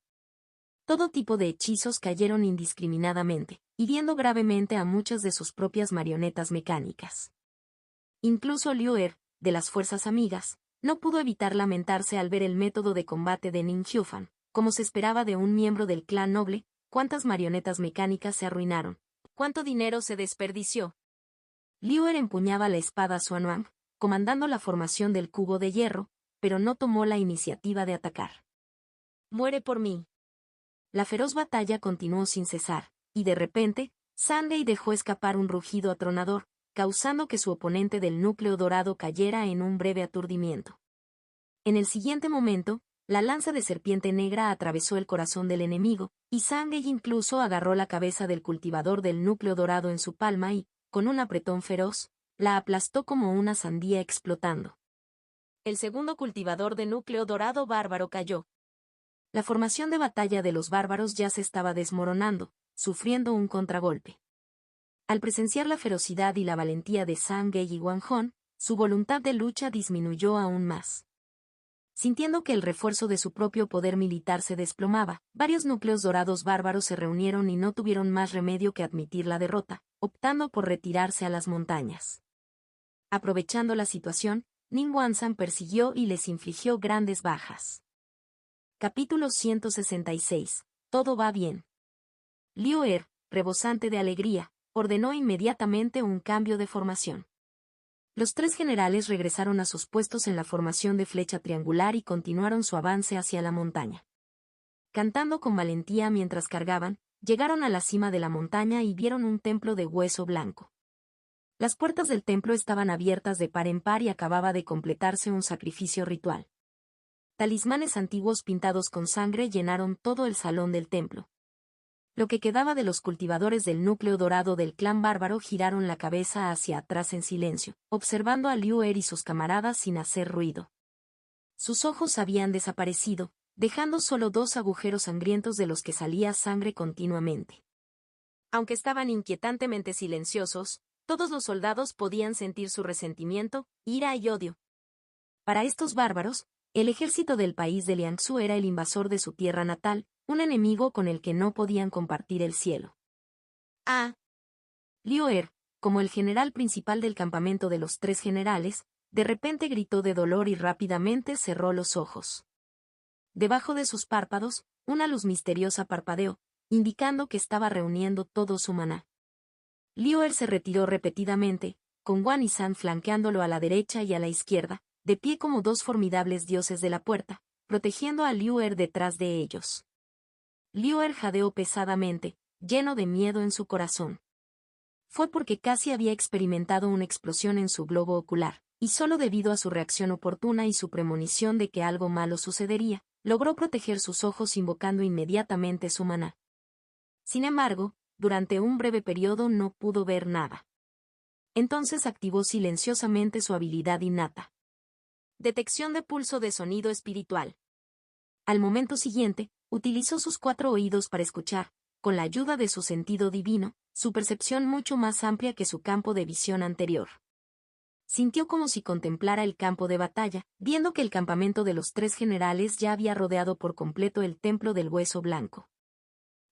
Todo tipo de hechizos cayeron indiscriminadamente, hiriendo gravemente a muchas de sus propias marionetas mecánicas. Incluso Liu Er, de las fuerzas amigas, no pudo evitar lamentarse al ver el método de combate de Ninjufan, como se esperaba de un miembro del clan noble. Cuántas marionetas mecánicas se arruinaron, cuánto dinero se desperdició. Liu Er empuñaba la espada Xuanwang, comandando la formación del cubo de hierro, pero no tomó la iniciativa de atacar. Muere por mí. La feroz batalla continuó sin cesar, y de repente, Zhang Ge dejó escapar un rugido atronador, causando que su oponente del núcleo dorado cayera en un breve aturdimiento. En el siguiente momento, la lanza de serpiente negra atravesó el corazón del enemigo, y Zhang Ge incluso agarró la cabeza del cultivador del núcleo dorado en su palma y, con un apretón feroz, la aplastó como una sandía explotando. El segundo cultivador de núcleo dorado bárbaro cayó. La formación de batalla de los bárbaros ya se estaba desmoronando, sufriendo un contragolpe. Al presenciar la ferocidad y la valentía de Zhang Ge y Wang Hong, su voluntad de lucha disminuyó aún más. Sintiendo que el refuerzo de su propio poder militar se desplomaba, varios núcleos dorados bárbaros se reunieron y no tuvieron más remedio que admitir la derrota, optando por retirarse a las montañas. Aprovechando la situación, Ning Guanzhang persiguió y les infligió grandes bajas. Capítulo 166. Todo va bien. Liu Er, rebosante de alegría, ordenó inmediatamente un cambio de formación. Los tres generales regresaron a sus puestos en la formación de flecha triangular y continuaron su avance hacia la montaña. Cantando con valentía mientras cargaban, llegaron a la cima de la montaña y vieron un templo de hueso blanco. Las puertas del templo estaban abiertas de par en par y acababa de completarse un sacrificio ritual. Talismanes antiguos pintados con sangre llenaron todo el salón del templo. Lo que quedaba de los cultivadores del núcleo dorado del clan bárbaro giraron la cabeza hacia atrás en silencio, observando a Liu Er y sus camaradas sin hacer ruido. Sus ojos habían desaparecido, dejando solo dos agujeros sangrientos de los que salía sangre continuamente. Aunque estaban inquietantemente silenciosos, todos los soldados podían sentir su resentimiento, ira y odio. Para estos bárbaros, el ejército del país de Liangzhu era el invasor de su tierra natal, un enemigo con el que no podían compartir el cielo. Liu Er, como el general principal del campamento de los tres generales, de repente gritó de dolor y rápidamente cerró los ojos. Debajo de sus párpados, una luz misteriosa parpadeó, indicando que estaba reuniendo todo su maná. Liu Er se retiró repetidamente, con Guan Yizhan flanqueándolo a la derecha y a la izquierda, de pie como dos formidables dioses de la puerta, protegiendo a Liu Er detrás de ellos. Liu Er jadeó pesadamente, lleno de miedo en su corazón. Fue porque casi había experimentado una explosión en su globo ocular, y solo debido a su reacción oportuna y su premonición de que algo malo sucedería, logró proteger sus ojos invocando inmediatamente su maná. Sin embargo, durante un breve periodo no pudo ver nada. Entonces activó silenciosamente su habilidad innata. Detección de pulso de sonido espiritual. Al momento siguiente, utilizó sus 4 oídos para escuchar, con la ayuda de su sentido divino, su percepción mucho más amplia que su campo de visión anterior. Sintió como si contemplara el campo de batalla, viendo que el campamento de los tres generales ya había rodeado por completo el templo del hueso blanco.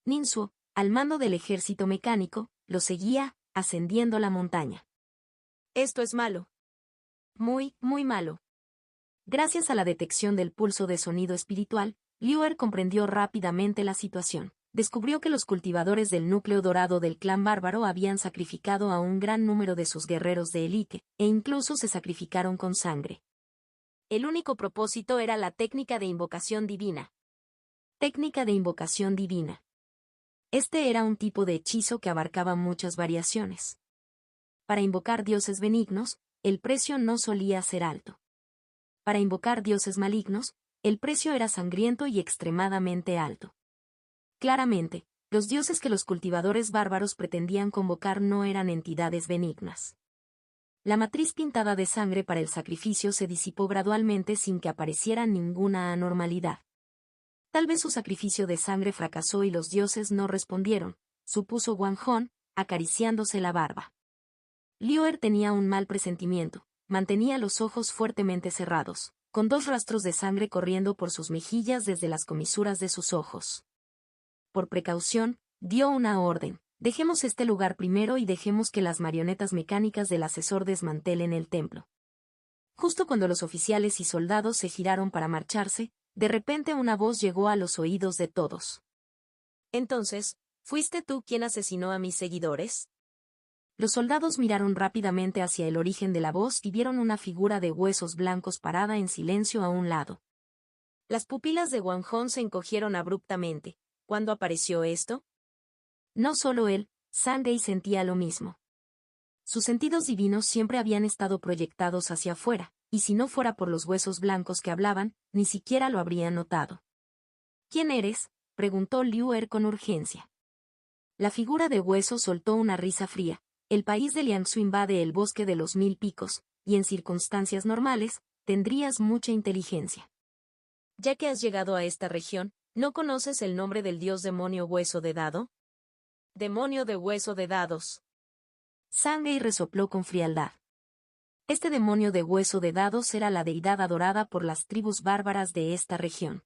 Ninzuo, al mando del ejército mecánico, lo seguía, ascendiendo la montaña. Esto es malo. Muy, muy malo. Gracias a la detección del pulso de sonido espiritual, Liu Er comprendió rápidamente la situación. Descubrió que los cultivadores del núcleo dorado del clan bárbaro habían sacrificado a un gran número de sus guerreros de élite, e incluso se sacrificaron con sangre. El único propósito era la técnica de invocación divina. Técnica de invocación divina. Este era un tipo de hechizo que abarcaba muchas variaciones. Para invocar dioses benignos, el precio no solía ser alto. Para invocar dioses malignos, el precio era sangriento y extremadamente alto. Claramente, los dioses que los cultivadores bárbaros pretendían convocar no eran entidades benignas. La matriz pintada de sangre para el sacrificio se disipó gradualmente sin que apareciera ninguna anormalidad. Tal vez su sacrificio de sangre fracasó y los dioses no respondieron, supuso Wang Hong, acariciándose la barba. Liu Er tenía un mal presentimiento, mantenía los ojos fuertemente cerrados, con 2 rastros de sangre corriendo por sus mejillas desde las comisuras de sus ojos. Por precaución, dio una orden: dejemos este lugar primero y dejemos que las marionetas mecánicas del asesor desmantelen el templo. Justo cuando los oficiales y soldados se giraron para marcharse, de repente una voz llegó a los oídos de todos. Entonces, ¿fuiste tú quien asesinó a mis seguidores? Los soldados miraron rápidamente hacia el origen de la voz y vieron una figura de huesos blancos parada en silencio a un lado. Las pupilas de Wang Hong se encogieron abruptamente. ¿Cuándo apareció esto? No solo él, Zhang Yi sentía lo mismo. Sus sentidos divinos siempre habían estado proyectados hacia afuera, y si no fuera por los huesos blancos que hablaban, ni siquiera lo habrían notado. ¿Quién eres?, preguntó Liu Er con urgencia. La figura de hueso soltó una risa fría. El país de Liangzhu invade el bosque de los 1000 picos, y en circunstancias normales, tendrías mucha inteligencia. Ya que has llegado a esta región, ¿no conoces el nombre del dios demonio hueso de dado? Demonio de hueso de dados. Zhang Yi resopló con frialdad. Este demonio de hueso de dados era la deidad adorada por las tribus bárbaras de esta región.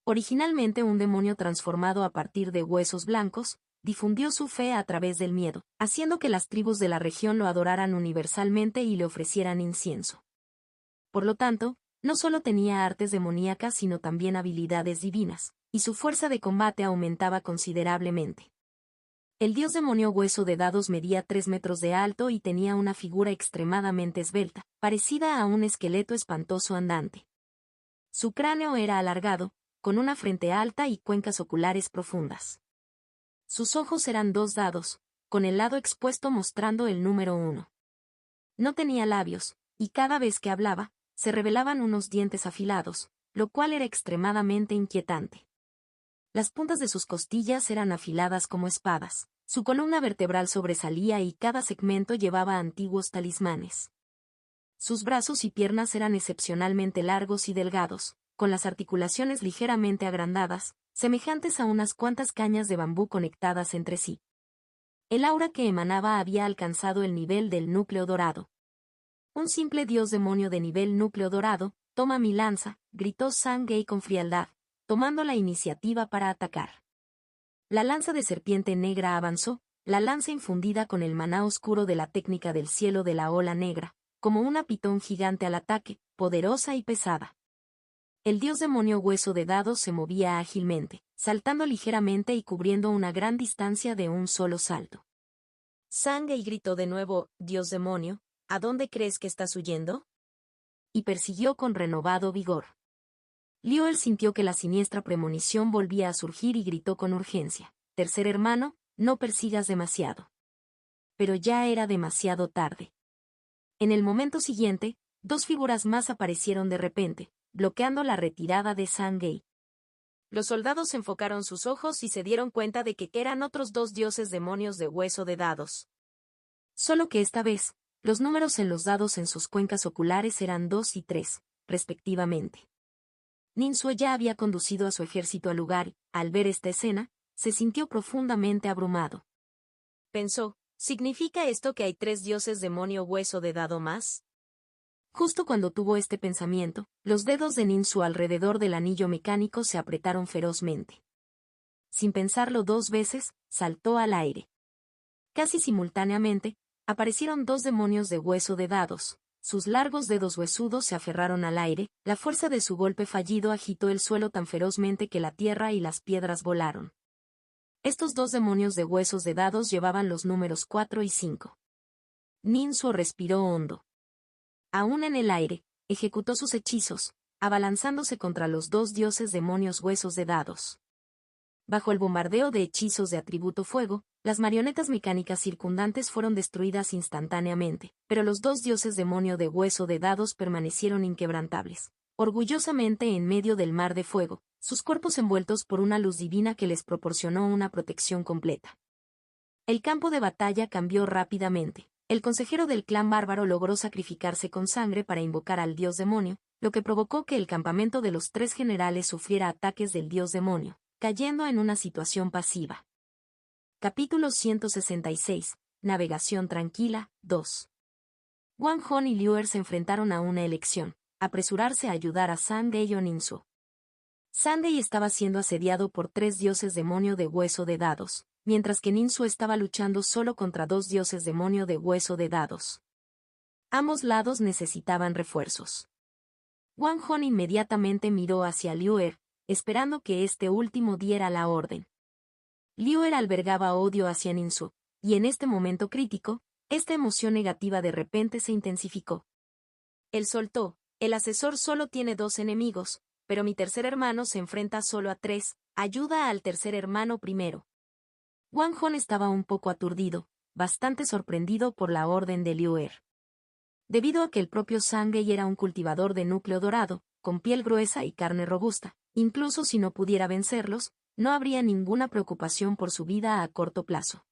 Originalmente un demonio transformado a partir de huesos blancos, difundió su fe a través del miedo, haciendo que las tribus de la región lo adoraran universalmente y le ofrecieran incienso. Por lo tanto, no solo tenía artes demoníacas sino también habilidades divinas, y su fuerza de combate aumentaba considerablemente. El dios demonio Hueso de Dados medía 3 metros de alto y tenía una figura extremadamente esbelta, parecida a un esqueleto espantoso andante. Su cráneo era alargado, con una frente alta y cuencas oculares profundas. Sus ojos eran 2 dados, con el lado expuesto mostrando el número 1. No tenía labios, y cada vez que hablaba, se revelaban unos dientes afilados, lo cual era extremadamente inquietante. Las puntas de sus costillas eran afiladas como espadas, su columna vertebral sobresalía y cada segmento llevaba antiguos talismanes. Sus brazos y piernas eran excepcionalmente largos y delgados, con las articulaciones ligeramente agrandadas, semejantes a unas cuantas cañas de bambú conectadas entre sí. El aura que emanaba había alcanzado el nivel del núcleo dorado. Un simple dios demonio de nivel núcleo dorado, «Toma mi lanza», gritó Sangay con frialdad, tomando la iniciativa para atacar. La lanza de serpiente negra avanzó, la lanza infundida con el maná oscuro de la técnica del cielo de la ola negra, como una pitón gigante al ataque, poderosa y pesada. El dios demonio Hueso de Dados se movía ágilmente, saltando ligeramente y cubriendo una gran distancia de un solo salto. Sangay gritó de nuevo, «Dios demonio, ¿a dónde crees que estás huyendo?», y persiguió con renovado vigor. Liuer sintió que la siniestra premonición volvía a surgir y gritó con urgencia, «Tercer hermano, no persigas demasiado». Pero ya era demasiado tarde. En el momento siguiente, 2 figuras más aparecieron de repente, bloqueando la retirada de Sangay. Los soldados enfocaron sus ojos y se dieron cuenta de que eran otros 2 dioses demonios de Hueso de Dados. Solo que esta vez, los números en los dados en sus cuencas oculares eran 2 y 3, respectivamente. Ninsue ya había conducido a su ejército al lugar y, al ver esta escena, se sintió profundamente abrumado. Pensó, ¿significa esto que hay 3 dioses demonio Hueso de Dado más? Justo cuando tuvo este pensamiento, los dedos de Ninsue alrededor del anillo mecánico se apretaron ferozmente. Sin pensarlo 2 veces, saltó al aire. Casi simultáneamente, aparecieron 2 demonios de Hueso de Dados. Sus largos dedos huesudos se aferraron al aire, la fuerza de su golpe fallido agitó el suelo tan ferozmente que la tierra y las piedras volaron. Estos 2 demonios de Huesos de Dados llevaban los números 4 y 5. Ninsue respiró hondo. Aún en el aire, ejecutó sus hechizos, abalanzándose contra los 2 dioses demonios Huesos de Dados. Bajo el bombardeo de hechizos de atributo fuego, las marionetas mecánicas circundantes fueron destruidas instantáneamente, pero los 2 dioses demonio de Hueso de Dados permanecieron inquebrantables, orgullosamente en medio del mar de fuego, sus cuerpos envueltos por una luz divina que les proporcionó una protección completa. El campo de batalla cambió rápidamente. El consejero del clan bárbaro logró sacrificarse con sangre para invocar al dios demonio, lo que provocó que el campamento de los 3 generales sufriera ataques del dios demonio, cayendo en una situación pasiva. Capítulo 166. Navegación tranquila, 2. Wang Hong y Liuer se enfrentaron a una elección: apresurarse a ayudar a Sangay o Ninsue. Sangay estaba siendo asediado por 3 dioses demonio de Hueso de Dados, mientras que Ninsue estaba luchando solo contra 2 dioses demonio de Hueso de Dados. Ambos lados necesitaban refuerzos. Wang Hong inmediatamente miró hacia Liuer, esperando que este último diera la orden. Liuer albergaba odio hacia Ninsue, y en este momento crítico, esta emoción negativa de repente se intensificó. Él soltó: «El asesor solo tiene 2 enemigos, pero mi tercer hermano se enfrenta solo a 3, ayuda al tercer hermano primero». Wang Hong estaba un poco aturdido, bastante sorprendido por la orden de Liuer. Debido a que el propio Sangay era un cultivador de núcleo dorado, con piel gruesa y carne robusta, incluso si no pudiera vencerlos, no habría ninguna preocupación por su vida a corto plazo.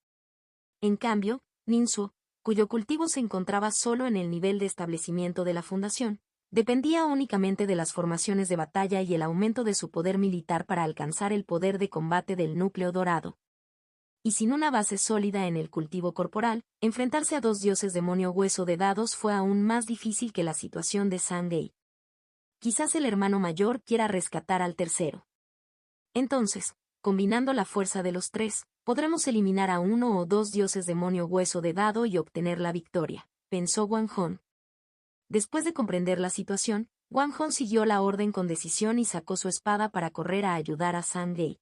En cambio, Ninsue, cuyo cultivo se encontraba solo en el nivel de establecimiento de la fundación, dependía únicamente de las formaciones de batalla y el aumento de su poder militar para alcanzar el poder de combate del núcleo dorado. Y sin una base sólida en el cultivo corporal, enfrentarse a 2 dioses demonio Hueso de Dados fue aún más difícil que la situación de Sangay. Quizás el hermano mayor quiera rescatar al tercero. Entonces, combinando la fuerza de los 3, podremos eliminar a 1 o 2 dioses demonio Hueso de Dado y obtener la victoria, pensó Wang Hong. Después de comprender la situación, Wang Hong siguió la orden con decisión y sacó su espada para correr a ayudar a Sangay.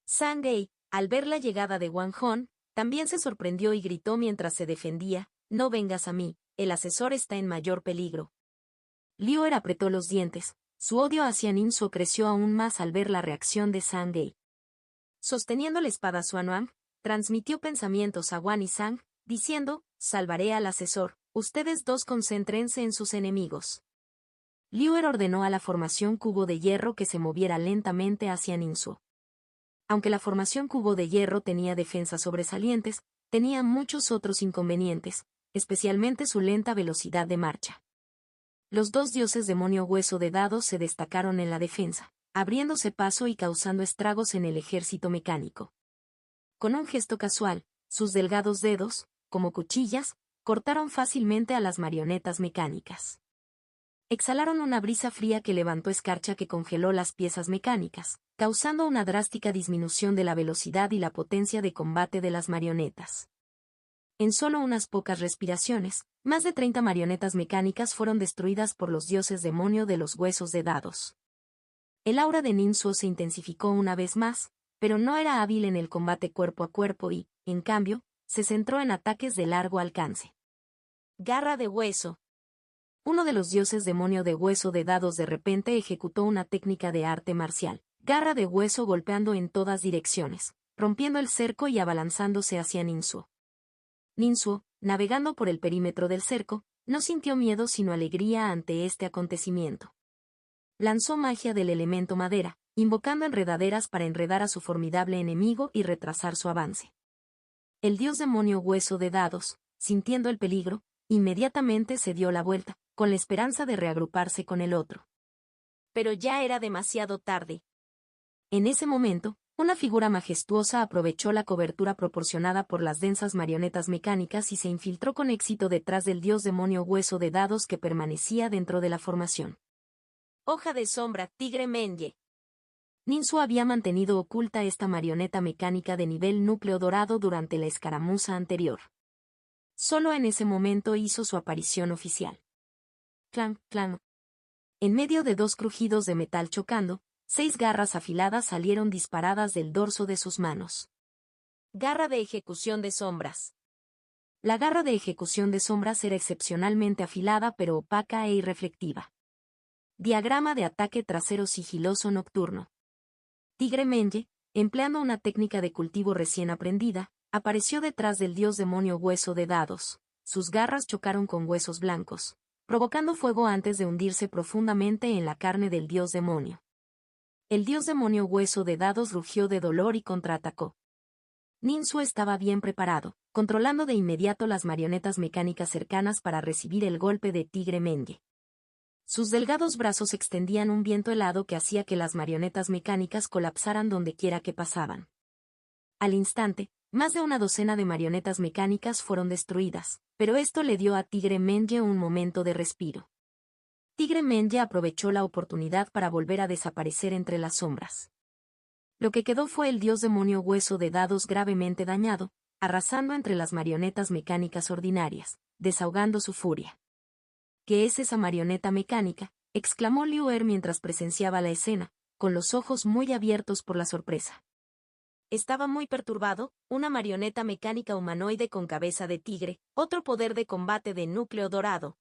Sangay, al ver la llegada de Wang Hong, También se sorprendió y gritó mientras se defendía, «No vengas a mí, el asesor está en mayor peligro». Liuer apretó los dientes, su odio hacia Ninsuo creció aún más al ver la reacción de Sang-Ge. Sosteniendo la espada Xuanwang, transmitió pensamientos a Wan y Sang, diciendo, «Salvaré al asesor, ustedes dos concéntrense en sus enemigos». Liuer ordenó a la formación cubo de hierro que se moviera lentamente hacia Ninsuo. Aunque la formación cubo de hierro tenía defensas sobresalientes, tenía muchos otros inconvenientes, especialmente su lenta velocidad de marcha. Los dos dioses demonio hueso de dados se destacaron en la defensa, abriéndose paso y causando estragos en el ejército mecánico. Con un gesto casual, sus delgados dedos, como cuchillas, cortaron fácilmente a las marionetas mecánicas. Exhalaron una brisa fría que levantó escarcha que congeló las piezas mecánicas, causando una drástica disminución de la velocidad y la potencia de combate de las marionetas. En solo unas pocas respiraciones, más de 30 marionetas mecánicas fueron destruidas por los dioses demonio de los huesos de dados. El aura de Ninsuo se intensificó una vez más, pero no era hábil en el combate cuerpo a cuerpo y, en cambio, se centró en ataques de largo alcance. Garra de hueso. Uno de los dioses demonio de hueso de dados de repente ejecutó una técnica de arte marcial, garra de hueso golpeando en todas direcciones, rompiendo el cerco y abalanzándose hacia Ninsuo. Ninsuo, navegando por el perímetro del cerco, no sintió miedo sino alegría ante este acontecimiento. Lanzó magia del elemento madera, invocando enredaderas para enredar a su formidable enemigo y retrasar su avance. El dios demonio hueso de dados, sintiendo el peligro, inmediatamente se dio la vuelta, con la esperanza de reagruparse con el otro. Pero ya era demasiado tarde. En ese momento, una figura majestuosa aprovechó la cobertura proporcionada por las densas marionetas mecánicas y se infiltró con éxito detrás del dios demonio hueso de dados que permanecía dentro de la formación. Hoja de sombra, tigre Menye. Ninsuo había mantenido oculta esta marioneta mecánica de nivel núcleo dorado durante la escaramuza anterior. Solo en ese momento hizo su aparición oficial. Clan, clan. En medio de dos crujidos de metal chocando, 6 garras afiladas salieron disparadas del dorso de sus manos. Garra de ejecución de sombras. La garra de ejecución de sombras era excepcionalmente afilada pero opaca e irreflectiva. Diagrama de ataque trasero sigiloso nocturno. Tigre Menye, empleando una técnica de cultivo recién aprendida, apareció detrás del dios demonio hueso de dados. Sus garras chocaron con huesos blancos, provocando fuego antes de hundirse profundamente en la carne del dios demonio. El dios demonio hueso de dados rugió de dolor y contraatacó. Ninsuo estaba bien preparado, controlando de inmediato las marionetas mecánicas cercanas para recibir el golpe de Tigre Menye. Sus delgados brazos extendían un viento helado que hacía que las marionetas mecánicas colapsaran dondequiera que pasaban. Al instante, más de una docena de marionetas mecánicas fueron destruidas, pero esto le dio a Tigre Menye un momento de respiro. Tigre Menye aprovechó la oportunidad para volver a desaparecer entre las sombras. Lo que quedó fue el dios demonio hueso de dados gravemente dañado, arrasando entre las marionetas mecánicas ordinarias, desahogando su furia. ¿Qué es esa marioneta mecánica?, exclamó Liuer mientras presenciaba la escena, con los ojos muy abiertos por la sorpresa. Estaba muy perturbado, una marioneta mecánica humanoide con cabeza de tigre, otro poder de combate de núcleo dorado.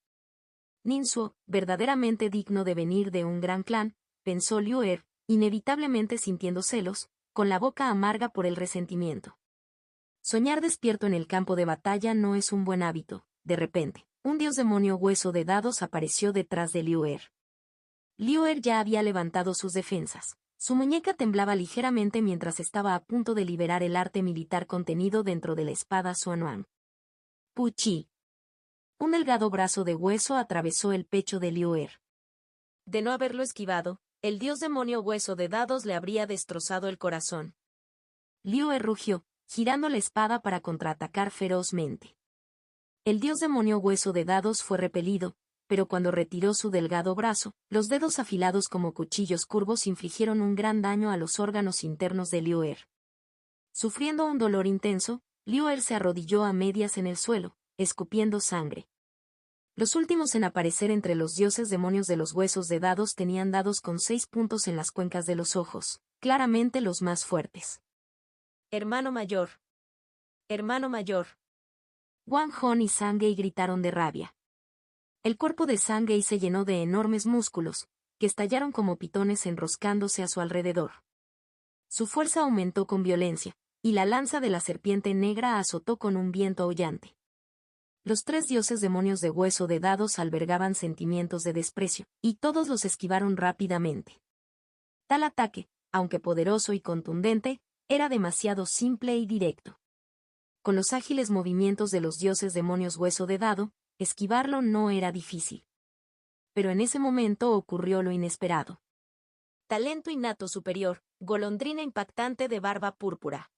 Ninsuo, verdaderamente digno de venir de un gran clan, pensó Liuer, inevitablemente sintiendo celos, con la boca amarga por el resentimiento. Soñar despierto en el campo de batalla no es un buen hábito. De repente, un dios demonio hueso de dados apareció detrás de Liuer. Liuer ya había levantado sus defensas. Su muñeca temblaba ligeramente mientras estaba a punto de liberar el arte militar contenido dentro de la espada Xuanwang. Puchi. Un delgado brazo de hueso atravesó el pecho de Liuer. De no haberlo esquivado, el dios demonio hueso de dados le habría destrozado el corazón. Liuer rugió, girando la espada para contraatacar ferozmente. El dios demonio hueso de dados fue repelido, pero cuando retiró su delgado brazo, los dedos afilados como cuchillos curvos infligieron un gran daño a los órganos internos de Liuer. Sufriendo un dolor intenso, Liuer se arrodilló a medias en el suelo, escupiendo sangre. Los últimos en aparecer entre los dioses demonios de los huesos de dados tenían dados con 6 puntos en las cuencas de los ojos, claramente los más fuertes. Hermano mayor. hermano mayor. Wang Hong y Sangei gritaron de rabia. El cuerpo de Sangei se llenó de enormes músculos, que estallaron como pitones enroscándose a su alrededor. Su fuerza aumentó con violencia, y la lanza de la serpiente negra azotó con un viento aullante. Los tres dioses demonios de hueso de dados albergaban sentimientos de desprecio, y todos los esquivaron rápidamente. Tal ataque, aunque poderoso y contundente, era demasiado simple y directo. Con los ágiles movimientos de los dioses demonios hueso de dado, esquivarlo no era difícil. Pero en ese momento ocurrió lo inesperado. Talento innato superior, golondrina impactante de barba púrpura.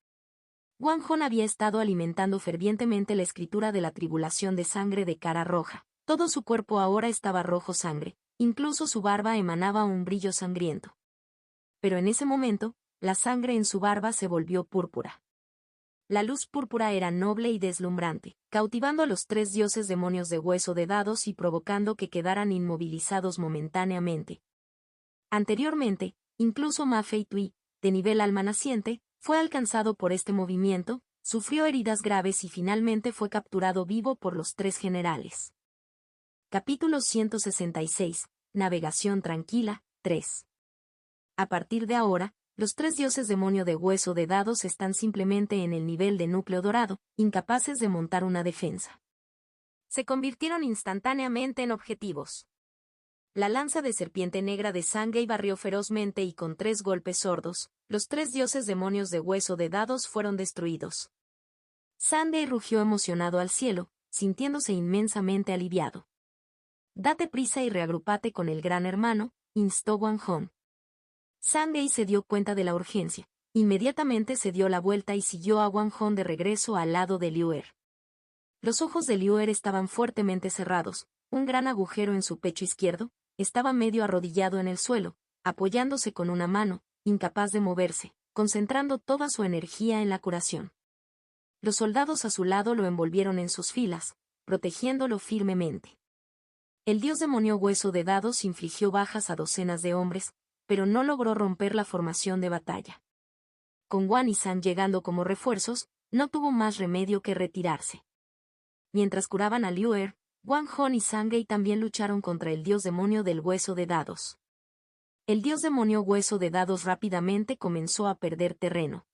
Wang Hong había estado alimentando fervientemente la escritura de la tribulación de sangre de cara roja. Todo su cuerpo ahora estaba rojo sangre, incluso su barba emanaba un brillo sangriento. Pero en ese momento, la sangre en su barba se volvió púrpura. La luz púrpura era noble y deslumbrante, cautivando a los tres dioses demonios de hueso de dados y provocando que quedaran inmovilizados momentáneamente. Anteriormente, incluso Ma Feitui, de nivel alma naciente, fue alcanzado por este movimiento, sufrió heridas graves y finalmente fue capturado vivo por los tres generales. Capítulo 166. Navegación tranquila, 3. A partir de ahora, los tres dioses demonio de hueso de dados están simplemente en el nivel de núcleo dorado, incapaces de montar una defensa. Se convirtieron instantáneamente en objetivos. La lanza de serpiente negra de Sangei barrió ferozmente y con 3 golpes sordos, los tres dioses demonios de hueso de dados fueron destruidos. Sangei rugió emocionado al cielo, sintiéndose inmensamente aliviado. Date prisa y reagrupate con el gran hermano, instó Wang Hong. Sangei se dio cuenta de la urgencia, inmediatamente se dio la vuelta y siguió a Wang Hong de regreso al lado de Liu Er. Los ojos de Liu Er estaban fuertemente cerrados, un gran agujero en su pecho izquierdo, estaba medio arrodillado en el suelo, apoyándose con una mano, incapaz de moverse, concentrando toda su energía en la curación. Los soldados a su lado lo envolvieron en sus filas, protegiéndolo firmemente. El dios demonio hueso de dados infligió bajas a docenas de hombres, pero no logró romper la formación de batalla. Con Wan y San llegando como refuerzos, no tuvo más remedio que retirarse. Mientras curaban a Liu Er, Wang Hong y Sangei también lucharon contra el dios demonio del hueso de dados. El dios demonio hueso de dados rápidamente comenzó a perder terreno.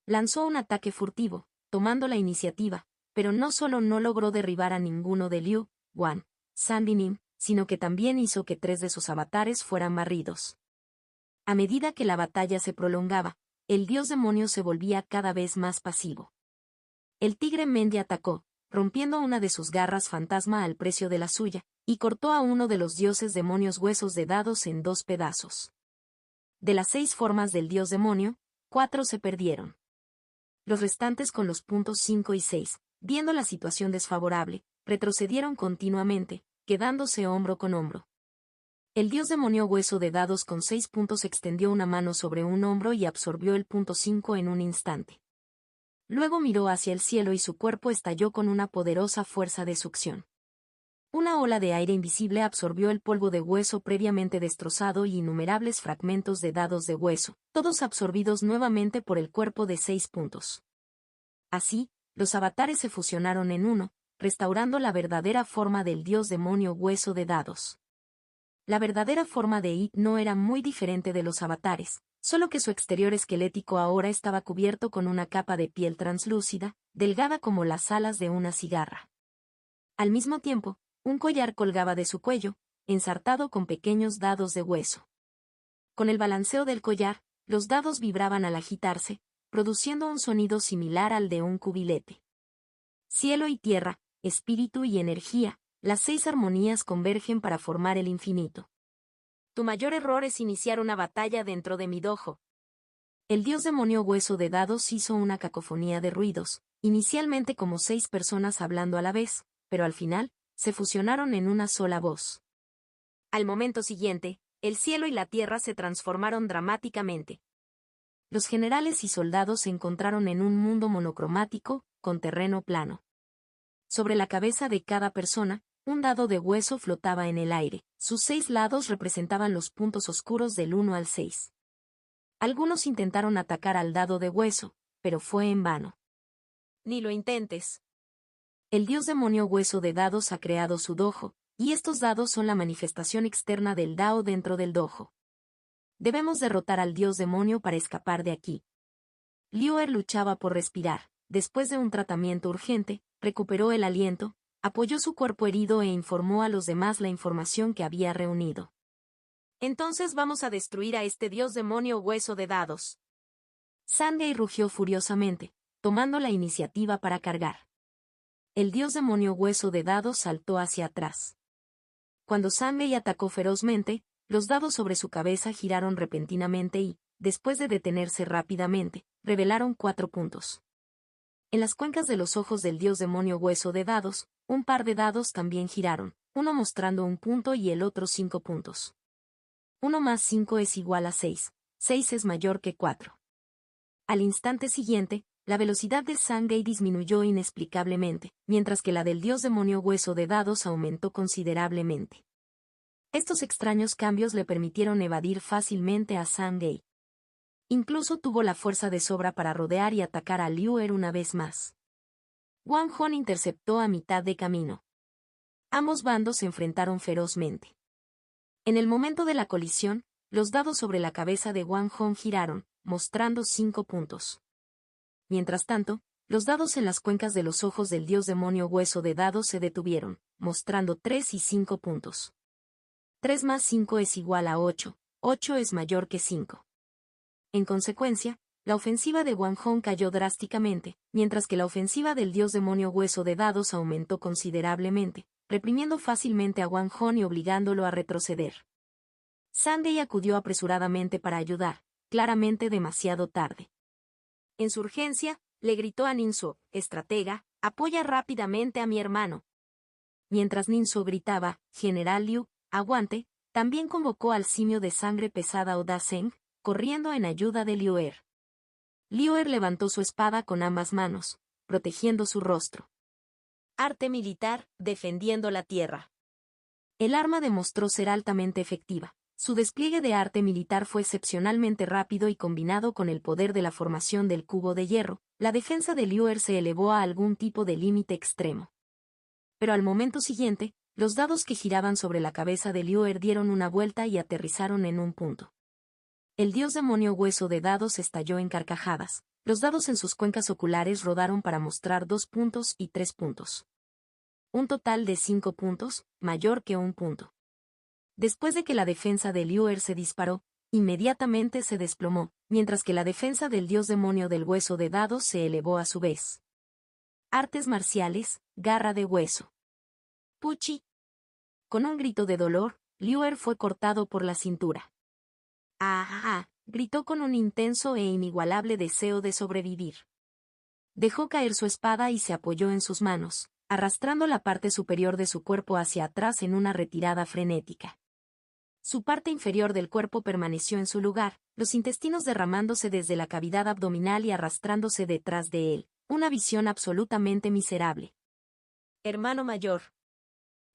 Lanzó un ataque furtivo, tomando la iniciativa, pero no solo no logró derribar a ninguno de Liu, Wan, San y Nim, sino que también hizo que 3 de sus avatares fueran barridos. A medida que la batalla se prolongaba, el dios demonio se volvía cada vez más pasivo. El tigre Mendi atacó, rompiendo una de sus garras fantasma al precio de la suya, y cortó a uno de los dioses demonios huesos de dados en 2 pedazos. De las 6 formas del dios demonio, 4 se perdieron. Los restantes con los puntos 5 y 6, viendo la situación desfavorable, retrocedieron continuamente, quedándose hombro con hombro. El dios demonio hueso de dados con 6 puntos extendió una mano sobre un hombro y absorbió el punto 5 en un instante. Luego miró hacia el cielo y su cuerpo estalló con una poderosa fuerza de succión. Una ola de aire invisible absorbió el polvo de hueso previamente destrozado y innumerables fragmentos de dados de hueso, todos absorbidos nuevamente por el cuerpo de 6 puntos. Así, los avatares se fusionaron en uno, restaurando la verdadera forma del dios demonio hueso de dados. La verdadera forma de It no era muy diferente de los avatares, solo que su exterior esquelético ahora estaba cubierto con una capa de piel translúcida, delgada como las alas de una cigarra. Al mismo tiempo, un collar colgaba de su cuello, ensartado con pequeños dados de hueso. Con el balanceo del collar, los dados vibraban al agitarse, produciendo un sonido similar al de un cubilete. Cielo y tierra, espíritu y energía, las 6 armonías convergen para formar el infinito. Tu mayor error es iniciar una batalla dentro de mi dojo. El dios demonio hueso de dados hizo una cacofonía de ruidos, inicialmente como 6 personas hablando a la vez, pero al final, se fusionaron en una sola voz. Al momento siguiente, el cielo y la tierra se transformaron dramáticamente. Los generales y soldados se encontraron en un mundo monocromático, con terreno plano. Sobre la cabeza de cada persona, un dado de hueso flotaba en el aire, sus 6 lados representaban los puntos oscuros del 1 al 6. Algunos intentaron atacar al dado de hueso, pero fue en vano. Ni lo intentes. El dios demonio hueso de dados ha creado su dojo, y estos dados son la manifestación externa del Dao dentro del dojo. Debemos derrotar al dios demonio para escapar de aquí. Liuer luchaba por respirar. Después de un tratamiento urgente, recuperó el aliento, apoyó su cuerpo herido e informó a los demás la información que había reunido. Entonces vamos a destruir a este dios demonio hueso de dados. Sangei rugió furiosamente, tomando la iniciativa para cargar. El dios demonio hueso de dados saltó hacia atrás. Cuando Sangei atacó ferozmente, los dados sobre su cabeza giraron repentinamente y, después de detenerse rápidamente, revelaron 4 puntos. En las cuencas de los ojos del dios demonio hueso de dados, un par de dados también giraron, uno mostrando 1 punto y el otro 5 puntos. 1 más 5 es igual a 6, 6 es mayor que 4. Al instante siguiente, la velocidad de Sangei disminuyó inexplicablemente, mientras que la del dios demonio hueso de dados aumentó considerablemente. Estos extraños cambios le permitieron evadir fácilmente a Sangei. Incluso tuvo la fuerza de sobra para rodear y atacar a Liuer una vez más. Wang Hong interceptó a mitad de camino. Ambos bandos se enfrentaron ferozmente. En el momento de la colisión, los dados sobre la cabeza de Wang Hong giraron, mostrando 5 puntos. Mientras tanto, los dados en las cuencas de los ojos del dios demonio hueso de dados se detuvieron, mostrando 3 y 5 puntos. 3 más 5 es igual a 8, 8 es mayor que 5. En consecuencia, la ofensiva de Wang Hong cayó drásticamente, mientras que la ofensiva del dios demonio hueso de dados aumentó considerablemente, reprimiendo fácilmente a Wang Hong y obligándolo a retroceder. Sangei acudió apresuradamente para ayudar, claramente demasiado tarde. En su urgencia, le gritó a Ninsuo, estratega, apoya rápidamente a mi hermano. Mientras Ninsuo gritaba, General Liu, aguante, también convocó al simio de sangre pesada Oda Zeng, corriendo en ayuda de Liuer. Liuer levantó su espada con ambas manos, protegiendo su rostro. Arte militar, defendiendo la tierra. El arma demostró ser altamente efectiva. Su despliegue de arte militar fue excepcionalmente rápido y combinado con el poder de la formación del cubo de hierro, la defensa de Liuer se elevó a algún tipo de límite extremo. Pero al momento siguiente, los dados que giraban sobre la cabeza de Liuer dieron una vuelta y aterrizaron en un punto. El dios demonio hueso de dados estalló en carcajadas. Los dados en sus cuencas oculares rodaron para mostrar 2 puntos y 3 puntos. Un total de 5 puntos, mayor que 1 punto. Después de que la defensa de Liuer se disparó, inmediatamente se desplomó, mientras que la defensa del dios demonio del hueso de dados se elevó a su vez. Artes marciales, garra de hueso. Puchi. Con un grito de dolor, Liuer fue cortado por la cintura. ¡Ah! Gritó con un intenso e inigualable deseo de sobrevivir. Dejó caer su espada y se apoyó en sus manos, arrastrando la parte superior de su cuerpo hacia atrás en una retirada frenética. Su parte inferior del cuerpo permaneció en su lugar, los intestinos derramándose desde la cavidad abdominal y arrastrándose detrás de él, una visión absolutamente miserable. Hermano mayor.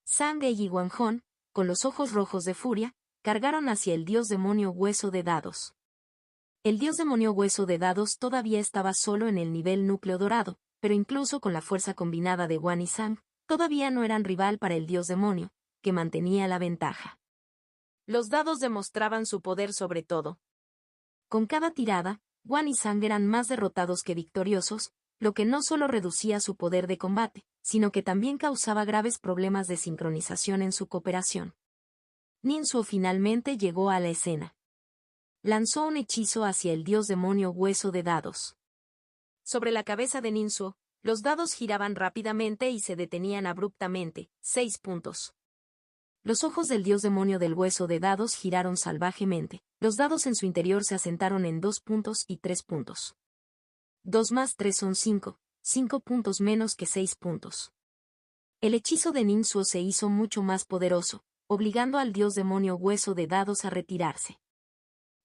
Sangei y Wang Hong, con los ojos rojos de furia, cargaron hacia el dios demonio hueso de dados. El dios demonio hueso de dados todavía estaba solo en el nivel núcleo dorado, pero incluso con la fuerza combinada de Wan y Sang, todavía no eran rival para el dios demonio, que mantenía la ventaja. Los dados demostraban su poder sobre todo. Con cada tirada, Wan y Sang eran más derrotados que victoriosos, lo que no solo reducía su poder de combate, sino que también causaba graves problemas de sincronización en su cooperación. Ninsuo finalmente llegó a la escena. Lanzó un hechizo hacia el dios demonio hueso de dados. Sobre la cabeza de Ninsuo, los dados giraban rápidamente y se detenían abruptamente, 6 puntos. Los ojos del dios demonio del hueso de dados giraron salvajemente, los dados en su interior se asentaron en 2 puntos y 3 puntos. 2 más 3 son 5, 5 puntos menos que 6 puntos. El hechizo de Ninsuo se hizo mucho más poderoso, obligando al dios demonio hueso de dados a retirarse.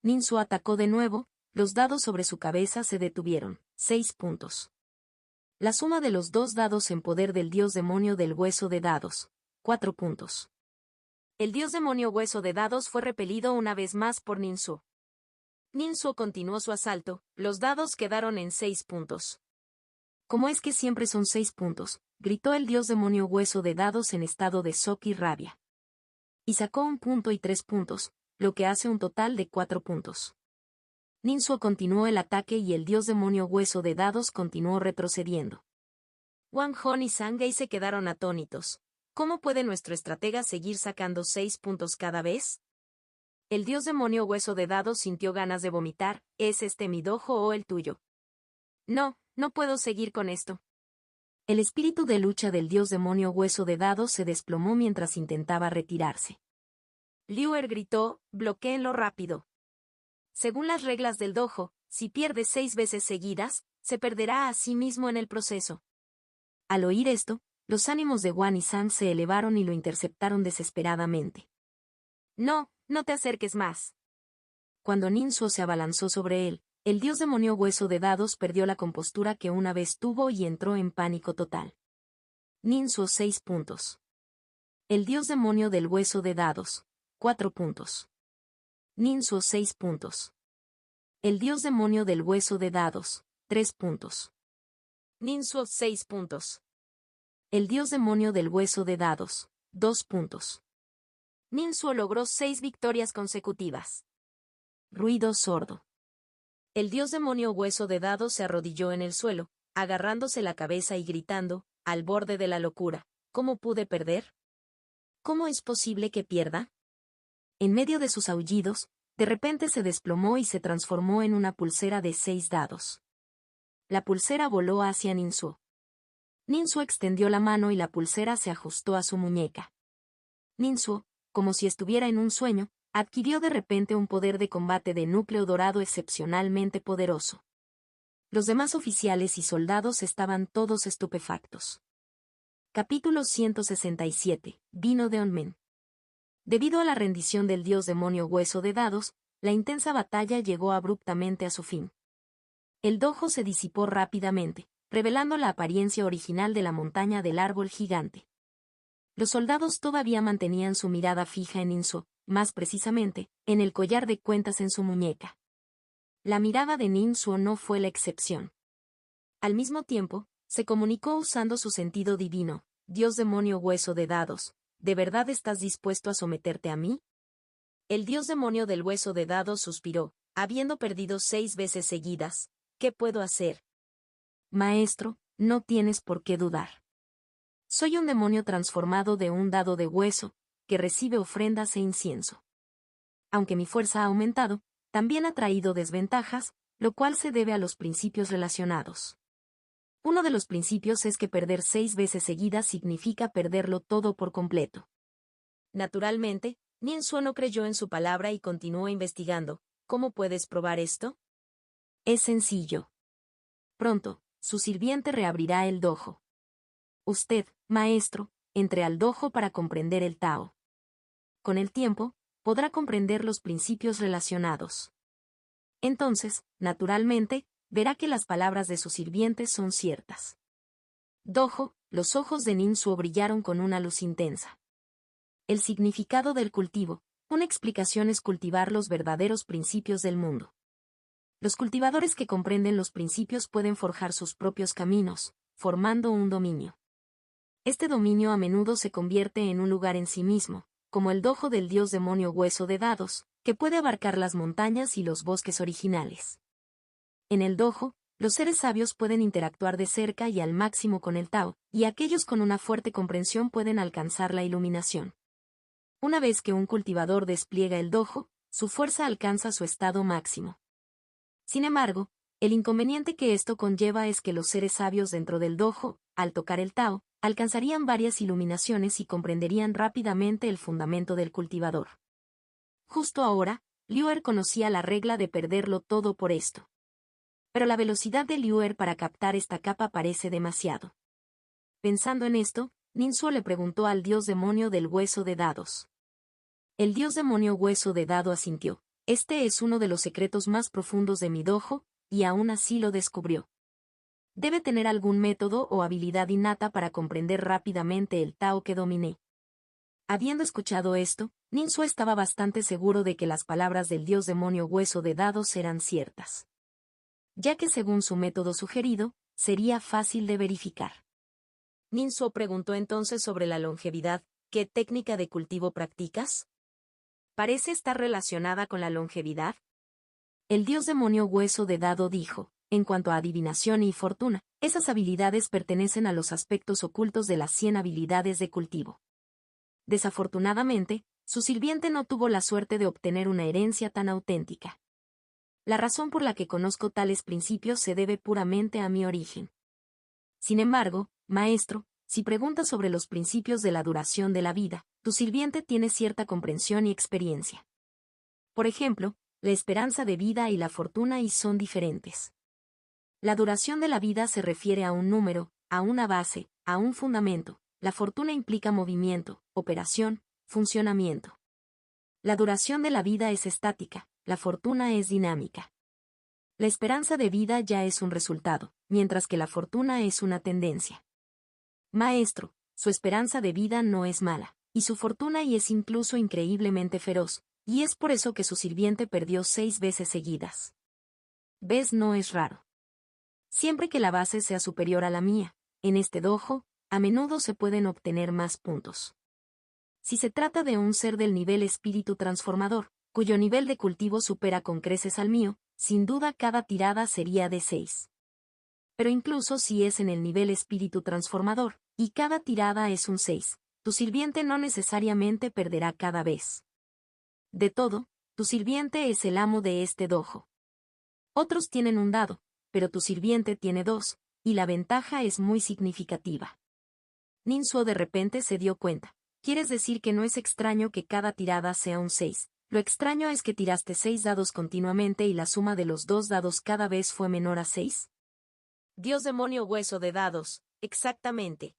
Ninsuo atacó de nuevo, los dados sobre su cabeza se detuvieron, 6 puntos. La suma de los 2 dados en poder del dios demonio del hueso de dados, 4 puntos. El dios demonio hueso de dados fue repelido una vez más por Ninsuo. Ninsuo continuó su asalto, los dados quedaron en 6 puntos. ¿Cómo es que siempre son 6 puntos?, gritó el dios demonio hueso de dados en estado de shock y rabia. Y sacó 1 punto y 3 puntos, lo que hace un total de 4 puntos. Ninsuo continuó el ataque y el dios demonio hueso de dados continuó retrocediendo. Wang Hong y Sangei se quedaron atónitos. ¿Cómo puede nuestro estratega seguir sacando 6 puntos cada vez? El dios demonio hueso de dados sintió ganas de vomitar. ¿Es este mi dojo o el tuyo? No, no puedo seguir con esto. El espíritu de lucha del dios demonio hueso de dados se desplomó mientras intentaba retirarse. Liuer gritó, bloquéenlo rápido. Según las reglas del dojo, si pierde 6 veces seguidas, se perderá a sí mismo en el proceso. Al oír esto, los ánimos de Wan y Sang se elevaron y lo interceptaron desesperadamente. No, no te acerques más. Cuando Ninsuo se abalanzó sobre él, el dios demonio hueso de dados perdió la compostura que una vez tuvo y entró en pánico total. Ninsuo 6 puntos. El dios demonio del hueso de dados, 4 puntos. Ninsuo 6 puntos. El dios demonio del hueso de dados, 3 puntos. Ninsuo 6 puntos. El dios demonio del hueso de dados, 2 puntos. Ninsuo logró 6 victorias consecutivas. Ruido sordo. El dios demonio hueso de dados se arrodilló en el suelo, agarrándose la cabeza y gritando, al borde de la locura, ¿cómo pude perder? ¿Cómo es posible que pierda? En medio de sus aullidos, de repente se desplomó y se transformó en una pulsera de 6 dados. La pulsera voló hacia Ninsuo. Ninsuo extendió la mano y la pulsera se ajustó a su muñeca. Ninsuo, como si estuviera en un sueño, adquirió de repente un poder de combate de núcleo dorado excepcionalmente poderoso. Los demás oficiales y soldados estaban todos estupefactos. Capítulo 167. Vino de Onmen. Debido a la rendición del dios demonio hueso de dados, la intensa batalla llegó abruptamente a su fin. El dojo se disipó rápidamente, revelando la apariencia original de la montaña del árbol gigante. Los soldados todavía mantenían su mirada fija en Ninsuo, más precisamente, en el collar de cuentas en su muñeca. La mirada de Ninsuo no fue la excepción. Al mismo tiempo, se comunicó usando su sentido divino, Dios demonio hueso de dados, ¿de verdad estás dispuesto a someterte a mí? El dios demonio del hueso de dados suspiró, habiendo perdido 6 veces seguidas, ¿qué puedo hacer? Maestro, no tienes por qué dudar. Soy un demonio transformado de un dado de hueso, que recibe ofrendas e incienso. Aunque mi fuerza ha aumentado, también ha traído desventajas, lo cual se debe a los principios relacionados. Uno de los principios es que perder 6 veces seguidas significa perderlo todo por completo. Naturalmente, Ninsuo no creyó en su palabra y continuó investigando. ¿Cómo puedes probar esto? Es sencillo. Pronto, su sirviente reabrirá el dojo. Usted, maestro, entre al dojo para comprender el Tao. Con el tiempo, podrá comprender los principios relacionados. Entonces, naturalmente, verá que las palabras de su sirviente son ciertas. Dojo, los ojos de Ninsuo brillaron con una luz intensa. El significado del cultivo, una explicación es cultivar los verdaderos principios del mundo. Los cultivadores que comprenden los principios pueden forjar sus propios caminos, formando un dominio. Este dominio a menudo se convierte en un lugar en sí mismo, como el dojo del dios demonio hueso de dados, que puede abarcar las montañas y los bosques originales. En el dojo, los seres sabios pueden interactuar de cerca y al máximo con el Tao, y aquellos con una fuerte comprensión pueden alcanzar la iluminación. Una vez que un cultivador despliega el dojo, su fuerza alcanza su estado máximo. Sin embargo, el inconveniente que esto conlleva es que los seres sabios dentro del dojo, al tocar el Tao, alcanzarían varias iluminaciones y comprenderían rápidamente el fundamento del cultivador. Justo ahora, Liuer conocía la regla de perderlo todo por esto. Pero la velocidad de Liuer para captar esta capa parece demasiado. Pensando en esto, Ninsuo le preguntó al dios demonio del hueso de dados. El dios demonio hueso de dado asintió. Este es uno de los secretos más profundos de mi dojo, y aún así lo descubrió. Debe tener algún método o habilidad innata para comprender rápidamente el Tao que dominé. Habiendo escuchado esto, Ninsuo estaba bastante seguro de que las palabras del dios demonio hueso de dados eran ciertas. Ya que según su método sugerido, sería fácil de verificar. Ninsuo preguntó entonces sobre la longevidad. ¿Qué técnica de cultivo practicas? ¿Parece estar relacionada con la longevidad? El dios demonio Hueso de Dado dijo, en cuanto a adivinación y fortuna, esas habilidades pertenecen a los aspectos ocultos de las 100 habilidades de cultivo. Desafortunadamente, su sirviente no tuvo la suerte de obtener una herencia tan auténtica. La razón por la que conozco tales principios se debe puramente a mi origen. Sin embargo, maestro, si preguntas sobre los principios de la duración de la vida, tu sirviente tiene cierta comprensión y experiencia. Por ejemplo, la esperanza de vida y la fortuna y son diferentes. La duración de la vida se refiere a un número, a una base, a un fundamento. La fortuna implica movimiento, operación, funcionamiento. La duración de la vida es estática, la fortuna es dinámica. La esperanza de vida ya es un resultado, mientras que la fortuna es una tendencia. Maestro, su esperanza de vida no es mala, y su fortuna y es incluso increíblemente feroz, y es por eso que su sirviente perdió 6 veces seguidas. ¿Ves? No es raro. Siempre que la base sea superior a la mía, en este dojo, a menudo se pueden obtener más puntos. Si se trata de un ser del nivel espíritu transformador, cuyo nivel de cultivo supera con creces al mío, sin duda cada tirada sería de 6. Pero incluso si es en el nivel espíritu transformador, y cada tirada es un 6, tu sirviente no necesariamente perderá cada vez. De todo, tu sirviente es el amo de este dojo. Otros tienen un dado, pero tu sirviente tiene 2, y la ventaja es muy significativa. Ninsuo de repente se dio cuenta. ¿Quieres decir que no es extraño que cada tirada sea un 6? Lo extraño es que tiraste 6 dados continuamente y la suma de los 2 dados cada vez fue menor a 6. Dios demonio Hueso de Dados, exactamente.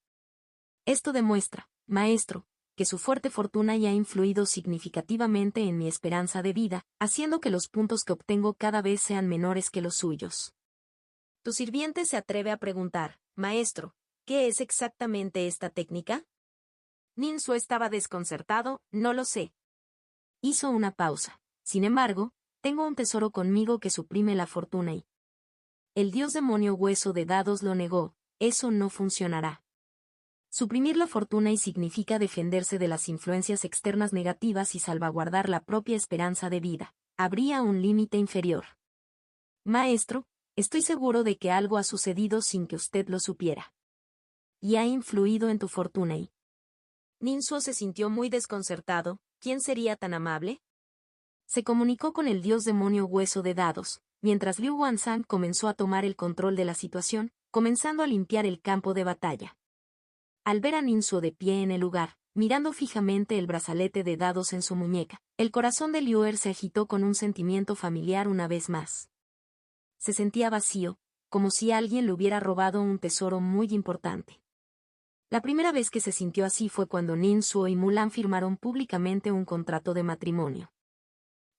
Esto demuestra, maestro, que su fuerte fortuna ya ha influido significativamente en mi esperanza de vida, haciendo que los puntos que obtengo cada vez sean menores que los suyos. Tu sirviente se atreve a preguntar, maestro, ¿qué es exactamente esta técnica? Ninsuo estaba desconcertado, no lo sé. Hizo una pausa. Sin embargo, tengo un tesoro conmigo que suprime la fortuna y... El dios demonio Hueso de Dados lo negó, eso no funcionará. Suprimir la fortuna y significa defenderse de las influencias externas negativas y salvaguardar la propia esperanza de vida. Habría un límite inferior. Maestro, estoy seguro de que algo ha sucedido sin que usted lo supiera. Y ha influido en tu fortuna y... Ninsuo se sintió muy desconcertado. ¿Quién sería tan amable? Se comunicó con el dios demonio Hueso de Dados, mientras Liu Wanzang comenzó a tomar el control de la situación, comenzando a limpiar el campo de batalla. Al ver a Ninsuo de pie en el lugar, mirando fijamente el brazalete de dados en su muñeca, el corazón de Liuer se agitó con un sentimiento familiar una vez más. Se sentía vacío, como si alguien le hubiera robado un tesoro muy importante. La primera vez que se sintió así fue cuando Ninsuo y Mulan firmaron públicamente un contrato de matrimonio.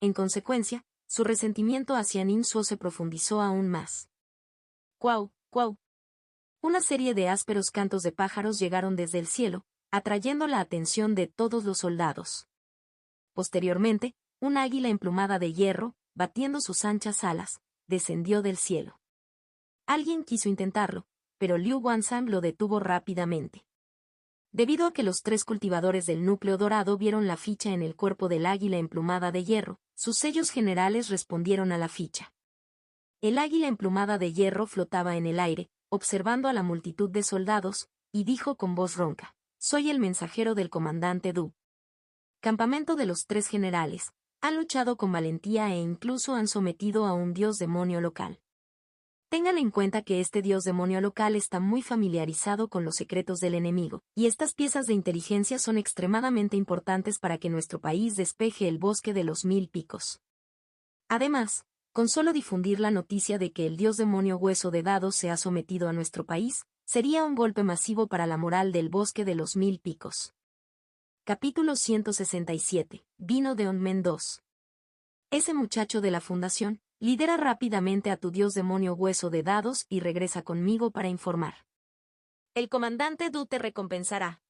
En consecuencia, su resentimiento hacia Ninsuo se profundizó aún más. ¡Cuau, cuau! Una serie de ásperos cantos de pájaros llegaron desde el cielo, atrayendo la atención de todos los soldados. Posteriormente, un águila emplumada de hierro, batiendo sus anchas alas, descendió del cielo. Alguien quiso intentarlo, pero Liu Wanzang lo detuvo rápidamente. Debido a que los 3 cultivadores del núcleo dorado vieron la ficha en el cuerpo del águila emplumada de hierro, sus sellos generales respondieron a la ficha. El águila emplumada de hierro flotaba en el aire, observando a la multitud de soldados, y dijo con voz ronca: «Soy el mensajero del comandante Du. Campamento de los 3 generales, han luchado con valentía e incluso han sometido a un dios demonio local. Tengan en cuenta que este dios demonio local está muy familiarizado con los secretos del enemigo, y estas piezas de inteligencia son extremadamente importantes para que nuestro país despeje el bosque de los 1000 picos. Además, con solo difundir la noticia de que el dios demonio Hueso de Dados se ha sometido a nuestro país, sería un golpe masivo para la moral del bosque de los 1000 picos». Capítulo 167. Vino de Onmen 2. Ese muchacho de la fundación, lidera rápidamente a tu dios demonio Hueso de Dados y regresa conmigo para informar. El comandante Du te recompensará.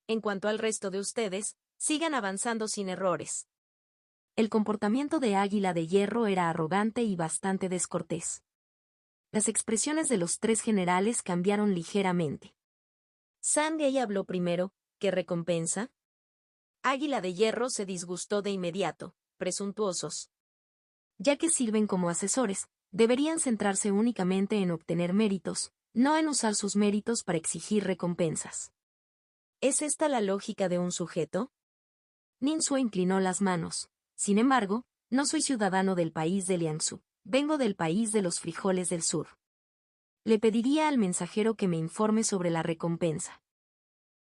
En cuanto al resto de ustedes, sigan avanzando sin errores. El comportamiento de Águila de Hierro era arrogante y bastante descortés. las expresiones de los tres generales cambiaron ligeramente. Sangay habló primero. ¿Qué recompensa? Águila de Hierro se disgustó de inmediato. Presuntuosos. Ya que sirven como asesores, deberían centrarse únicamente en obtener méritos, no en usar sus méritos para exigir recompensas. ¿Es esta la lógica de un sujeto? Ninsuo inclinó las manos. Sin embargo, no soy ciudadano del país de Liangsu, vengo del país de los frijoles del sur. Le pediría al mensajero que me informe sobre la recompensa.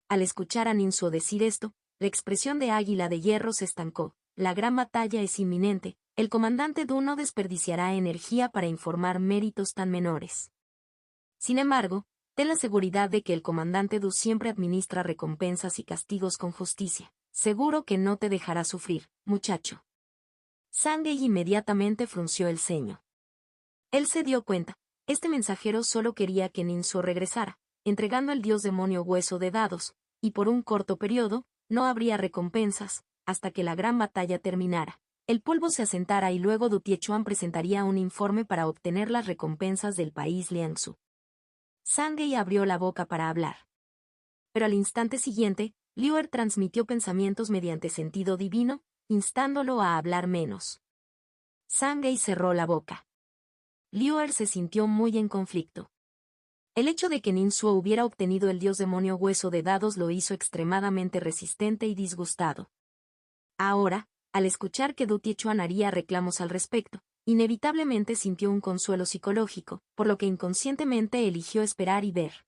Al escuchar a Ninsuo decir esto, la expresión de Águila de Hierro se estancó. La gran batalla es inminente, el comandante Du no desperdiciará energía para informar méritos tan menores. Sin embargo, ten la seguridad de que el comandante Du siempre administra recompensas y castigos con justicia. Seguro que no te dejará sufrir, muchacho. Sangay inmediatamente frunció el ceño. Él se dio cuenta, este mensajero solo quería que Ninsuo regresara, entregando al dios demonio hueso de dados, y por un corto periodo, no habría recompensas, hasta que la gran batalla terminara. El polvo se asentara y luego Du Tiechuan presentaría un informe para obtener las recompensas del país Liangsu. Sangay abrió la boca para hablar. Pero al instante siguiente, Liuer transmitió pensamientos mediante sentido divino, instándolo a hablar menos. Sangay cerró la boca. Liuer se sintió muy en conflicto. El hecho de que Ninsuo hubiera obtenido el dios demonio hueso de dados lo hizo extremadamente resistente y disgustado. Ahora, al escuchar que Du Tiechuan haría reclamos al respecto, inevitablemente sintió un consuelo psicológico, por lo que inconscientemente eligió esperar y ver.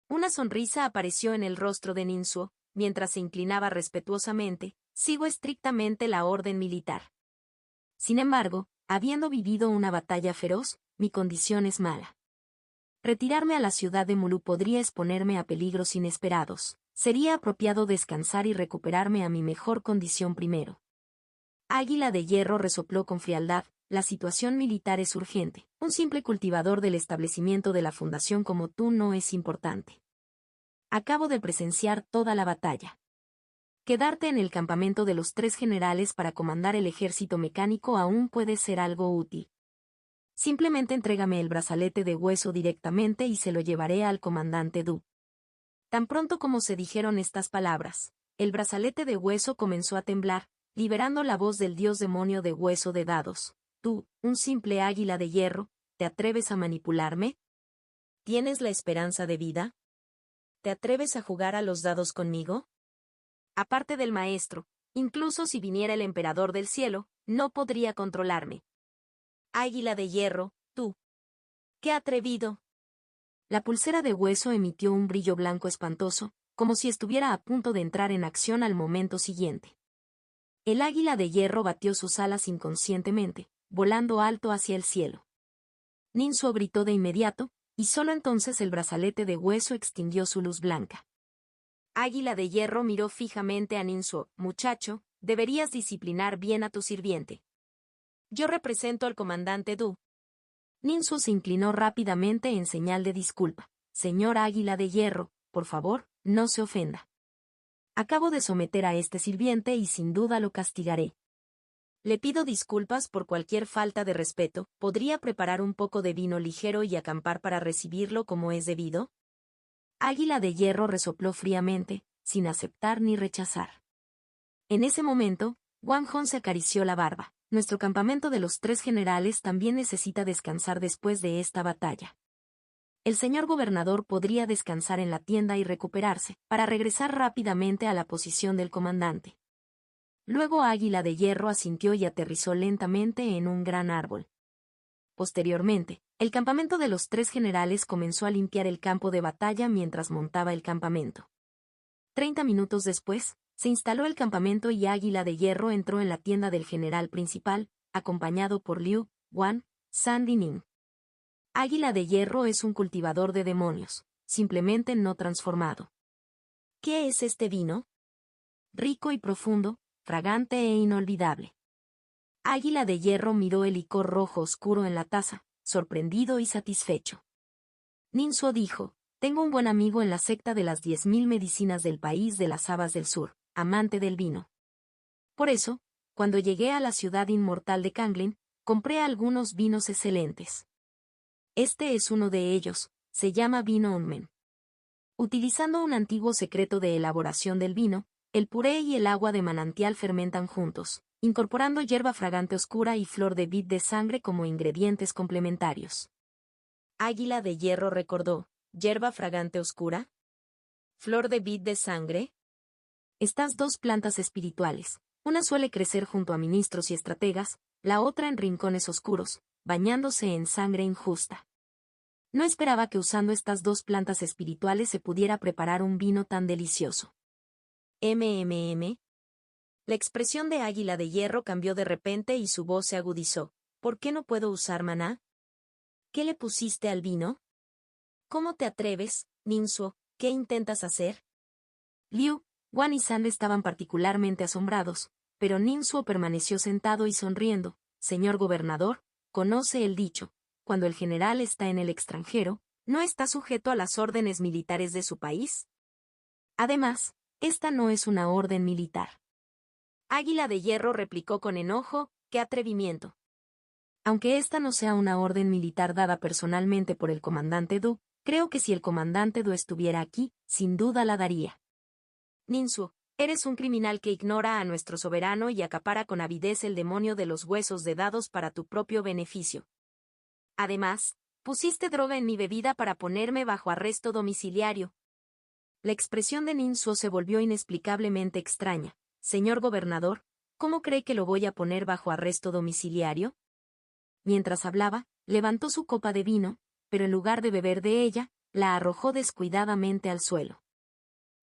Una sonrisa apareció en el rostro de Ninsuo, mientras se inclinaba respetuosamente. Sigo estrictamente la orden militar. Sin embargo, habiendo vivido una batalla feroz, mi condición es mala. Retirarme a la ciudad de Mulu podría exponerme a peligros inesperados. Sería apropiado descansar y recuperarme a mi mejor condición primero. Águila de Hierro resopló con frialdad. La situación militar es urgente. Un simple cultivador del establecimiento de la fundación como tú no es importante. Acabo de presenciar toda la batalla. Quedarte en el campamento de los tres generales para comandar el ejército mecánico aún puede ser algo útil. Simplemente entrégame el brazalete de hueso directamente y se lo llevaré al comandante Du. Tan pronto como se dijeron estas palabras, el brazalete de hueso comenzó a temblar, liberando la voz del dios demonio de hueso de dados. Tú, un simple águila de hierro, ¿te atreves a manipularme? ¿Tienes la esperanza de vida? ¿Te atreves a jugar a los dados conmigo? Aparte del maestro, incluso si viniera el emperador del cielo, no podría controlarme. Águila de hierro, tú. ¡Qué atrevido! La pulsera de hueso emitió un brillo blanco espantoso, como si estuviera a punto de entrar en acción al momento siguiente. El águila de hierro batió sus alas inconscientemente, volando alto hacia el cielo. Ninsuo gritó de inmediato, y solo entonces el brazalete de hueso extinguió su luz blanca. Águila de hierro miró fijamente a Ninsuo. Muchacho, deberías disciplinar bien a tu sirviente. Yo represento al comandante Du. Ninsuo se inclinó rápidamente en señal de disculpa. Señor Águila de Hierro, por favor, no se ofenda. Acabo de someter a este sirviente y sin duda lo castigaré. Le pido disculpas por cualquier falta de respeto. ¿Podría preparar un poco de vino ligero y acampar para recibirlo como es debido? Águila de Hierro resopló fríamente, sin aceptar ni rechazar. En ese momento, Wang Hong se acarició la barba. Nuestro campamento de los tres generales también necesita descansar después de esta batalla. El señor gobernador podría descansar en la tienda y recuperarse, para regresar rápidamente a la posición del comandante. Luego Águila de Hierro asintió y aterrizó lentamente en un gran árbol. Posteriormente, el campamento de los tres generales comenzó a limpiar el campo de batalla mientras montaba el campamento. 30 minutos después, se instaló el campamento y Águila de Hierro entró en la tienda del general principal, acompañado por Liu, Wan, San y Ning. Águila de Hierro es un cultivador de demonios, simplemente no transformado. ¿Qué es este vino? Rico y profundo, fragante e inolvidable. Águila de Hierro miró el licor rojo oscuro en la taza, sorprendido y satisfecho. Ninsuo dijo, tengo un buen amigo en la secta de las 10.000 medicinas del país de las habas del sur, amante del vino. Por eso, cuando llegué a la ciudad inmortal de Kanglin, compré algunos vinos excelentes. Este es uno de ellos, se llama vino Onmen. Utilizando un antiguo secreto de elaboración del vino, el puré y el agua de manantial fermentan juntos, incorporando hierba fragante oscura y flor de vid de sangre como ingredientes complementarios. Águila de Hierro recordó, ¿hierba fragante oscura? ¿Flor de vid de sangre? Estas dos plantas espirituales, una suele crecer junto a ministros y estrategas, la otra en rincones oscuros, bañándose en sangre injusta. No esperaba que usando estas dos plantas espirituales se pudiera preparar un vino tan delicioso. MMM. La expresión de Águila de Hierro cambió de repente y su voz se agudizó. ¿Por qué no puedo usar maná? ¿Qué le pusiste al vino? ¿Cómo te atreves, Ninsuo? ¿Qué intentas hacer? Liu, Guan y San estaban particularmente asombrados, pero Ninsuo permaneció sentado y sonriendo. Señor gobernador, conoce el dicho, cuando el general está en el extranjero, ¿no está sujeto a las órdenes militares de su país? Además, esta no es una orden militar. Águila de Hierro replicó con enojo, ¡qué atrevimiento! Aunque esta no sea una orden militar dada personalmente por el comandante Du, creo que si el comandante Du estuviera aquí, sin duda la daría. Ninsuo, eres un criminal que ignora a nuestro soberano y acapara con avidez el demonio de los huesos de dados para tu propio beneficio. Además, pusiste droga en mi bebida para ponerme bajo arresto domiciliario. La expresión de Ninsuo se volvió inexplicablemente extraña. Señor gobernador, ¿cómo cree que lo voy a poner bajo arresto domiciliario? Mientras hablaba, levantó su copa de vino, pero en lugar de beber de ella, la arrojó descuidadamente al suelo.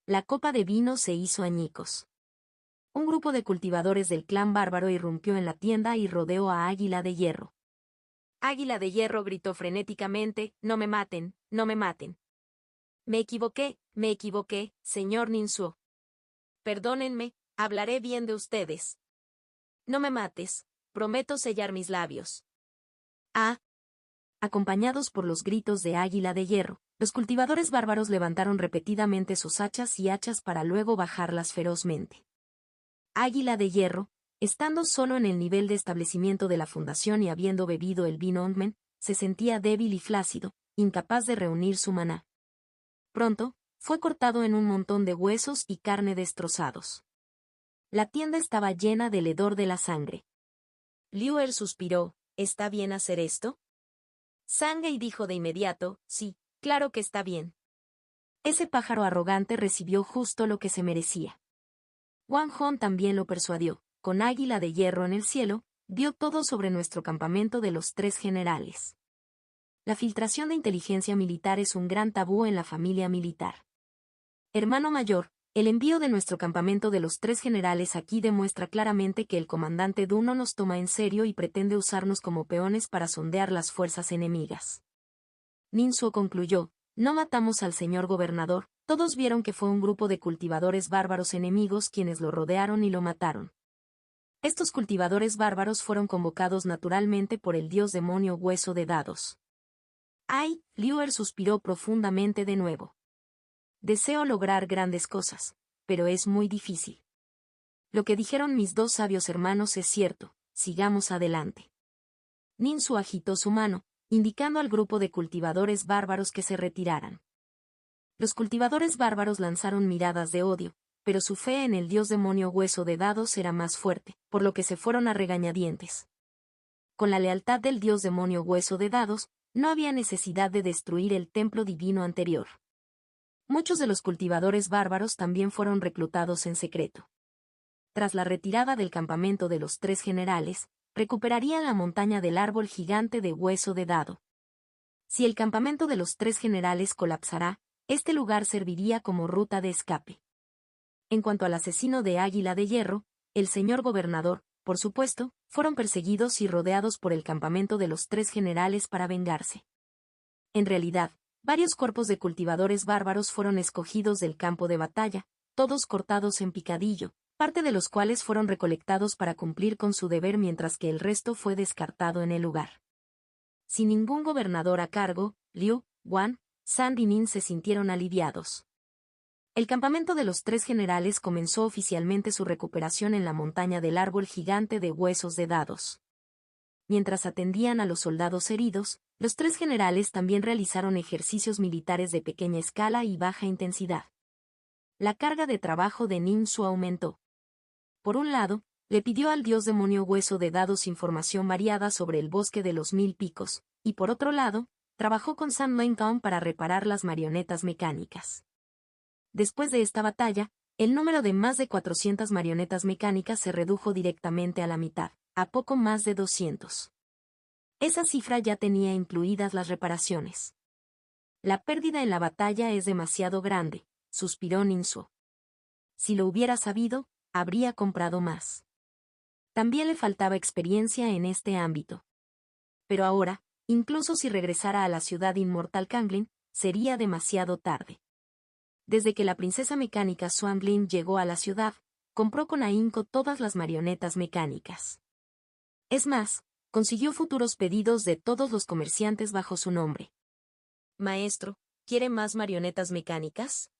La copa de vino se hizo añicos. Un grupo de cultivadores del clan bárbaro irrumpió en la tienda y rodeó a Águila de Hierro. Águila de Hierro gritó frenéticamente, «¡No me maten, no me maten! Me equivoqué, señor Ninsuo. Perdónenme, hablaré bien de ustedes. No me mates, prometo sellar mis labios». Ah. Acompañados por los gritos de Águila de Hierro, los cultivadores bárbaros levantaron repetidamente sus hachas y hachas para luego bajarlas ferozmente. Águila de Hierro, estando solo en el nivel de establecimiento de la fundación y habiendo bebido el vino Onmen, se sentía débil y flácido, incapaz de reunir su maná. Pronto, fue cortado en un montón de huesos y carne destrozados. La tienda estaba llena del hedor de la sangre. Liuer suspiró, ¿está bien hacer esto? Sangei dijo de inmediato, sí, claro que está bien. Ese pájaro arrogante recibió justo lo que se merecía. Wang Hong también lo persuadió, con Águila de Hierro en el cielo, dio todo sobre nuestro campamento de los 3 generales. La filtración de inteligencia militar es un gran tabú en la familia militar. Hermano mayor, el envío de nuestro campamento de los 3 generales aquí demuestra claramente que el comandante Du no nos toma en serio y pretende usarnos como peones para sondear las fuerzas enemigas. Ninsuo concluyó, no matamos al señor gobernador, todos vieron que fue un grupo de cultivadores bárbaros enemigos quienes lo rodearon y lo mataron. Estos cultivadores bárbaros fueron convocados naturalmente por el dios demonio Hueso de Dados. Ay, Liuer suspiró profundamente de nuevo. Deseo lograr grandes cosas, pero es muy difícil. Lo que dijeron mis 2 sabios hermanos es cierto, sigamos adelante. Ninsuo agitó su mano, indicando al grupo de cultivadores bárbaros que se retiraran. Los cultivadores bárbaros lanzaron miradas de odio, pero su fe en el dios demonio Hueso de Dados era más fuerte, por lo que se fueron a regañadientes. Con la lealtad del dios demonio Hueso de Dados, no había necesidad de destruir el templo divino anterior. Muchos de los cultivadores bárbaros también fueron reclutados en secreto. Tras la retirada del campamento de los 3 generales, recuperarían la montaña del árbol gigante de Hueso de Dado. Si el campamento de los 3 generales colapsará, este lugar serviría como ruta de escape. En cuanto al asesino de Águila de Hierro, el señor gobernador, por supuesto, fueron perseguidos y rodeados por el campamento de los 3 generales para vengarse. En realidad, varios cuerpos de cultivadores bárbaros fueron escogidos del campo de batalla, todos cortados en picadillo, parte de los cuales fueron recolectados para cumplir con su deber mientras que el resto fue descartado en el lugar. Sin ningún gobernador a cargo, Liu, Guan, San y Nin se sintieron aliviados. El campamento de los 3 generales comenzó oficialmente su recuperación en la montaña del árbol gigante de Huesos de Dados. Mientras atendían a los soldados heridos, Los tres generales también realizaron ejercicios militares de pequeña escala y baja intensidad. La carga de trabajo de Nin Su aumentó. Por un lado, le pidió al dios demonio Hueso de Dados información variada sobre el bosque de los 1000 picos, y por otro lado, trabajó con San Wen Kong para reparar las marionetas mecánicas. Después de esta batalla, el número de más de 400 marionetas mecánicas se redujo directamente a la mitad, a poco más de 200. Esa cifra ya tenía incluidas las reparaciones. La pérdida en la batalla es demasiado grande, suspiró Nin Su. Si lo hubiera sabido, habría comprado más. También le faltaba experiencia en este ámbito. Pero ahora, incluso si regresara a la ciudad inmortal Kanglin, sería demasiado tarde. Desde que la princesa mecánica Swanglin llegó a la ciudad, compró con ahínco todas las marionetas mecánicas. Es más, consiguió futuros pedidos de todos los comerciantes bajo su nombre. Maestro, ¿quiere más marionetas mecánicas?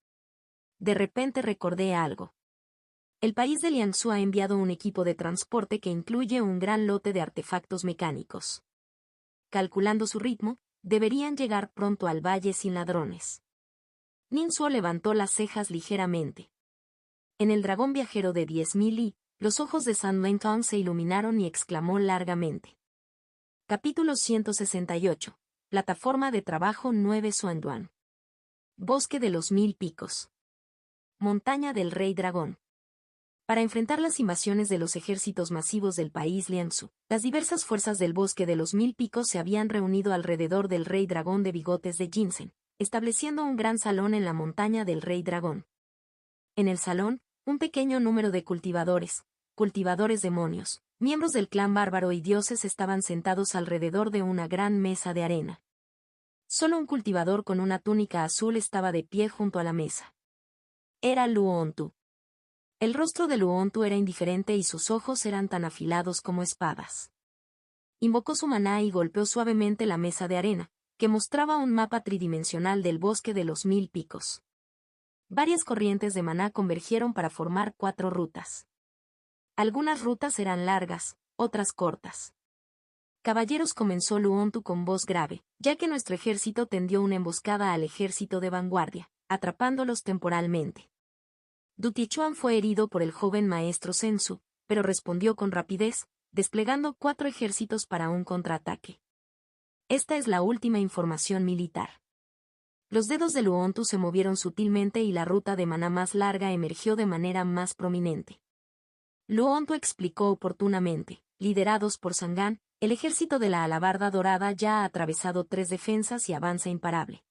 De repente recordé algo. El país de Liangsu ha enviado un equipo de transporte que incluye un gran lote de artefactos mecánicos. Calculando su ritmo, deberían llegar pronto al valle sin ladrones. Nin Su levantó las cejas ligeramente. En el dragón viajero de 10.000 li, los ojos de San Wen Kong se iluminaron y exclamó largamente. Capítulo 168. Plataforma de trabajo 9 Xuanduan. Bosque de los 1000 picos. Montaña del Rey Dragón. Para enfrentar las invasiones de los ejércitos masivos del país Liangsu, las diversas fuerzas del Bosque de los 1000 picos se habían reunido alrededor del Rey Dragón de bigotes de ginseng, estableciendo un gran salón en la montaña del Rey Dragón. En el salón, un pequeño número de cultivadores demonios, miembros del clan bárbaro y dioses estaban sentados alrededor de una gran mesa de arena. Solo un cultivador con una túnica azul estaba de pie junto a la mesa. Era Luontu. El rostro de Luontu era indiferente y sus ojos eran tan afilados como espadas. Invocó su maná y golpeó suavemente la mesa de arena, que mostraba un mapa tridimensional del bosque de los 1000 picos. Varias corrientes de maná convergieron para formar 4 rutas. Algunas rutas eran largas, otras cortas. Caballeros, comenzó Luontu con voz grave, ya que nuestro ejército tendió una emboscada al ejército de vanguardia, atrapándolos temporalmente. Dutichuan fue herido por el joven maestro Sensu, pero respondió con rapidez, desplegando 4 ejércitos para un contraataque. Esta es la última información militar. Los dedos de Luontu se movieron sutilmente y la ruta de maná más larga emergió de manera más prominente. Luontu explicó oportunamente, liderados por Sangan, el ejército de la Alabarda Dorada ya ha atravesado 3 defensas y avanza imparable.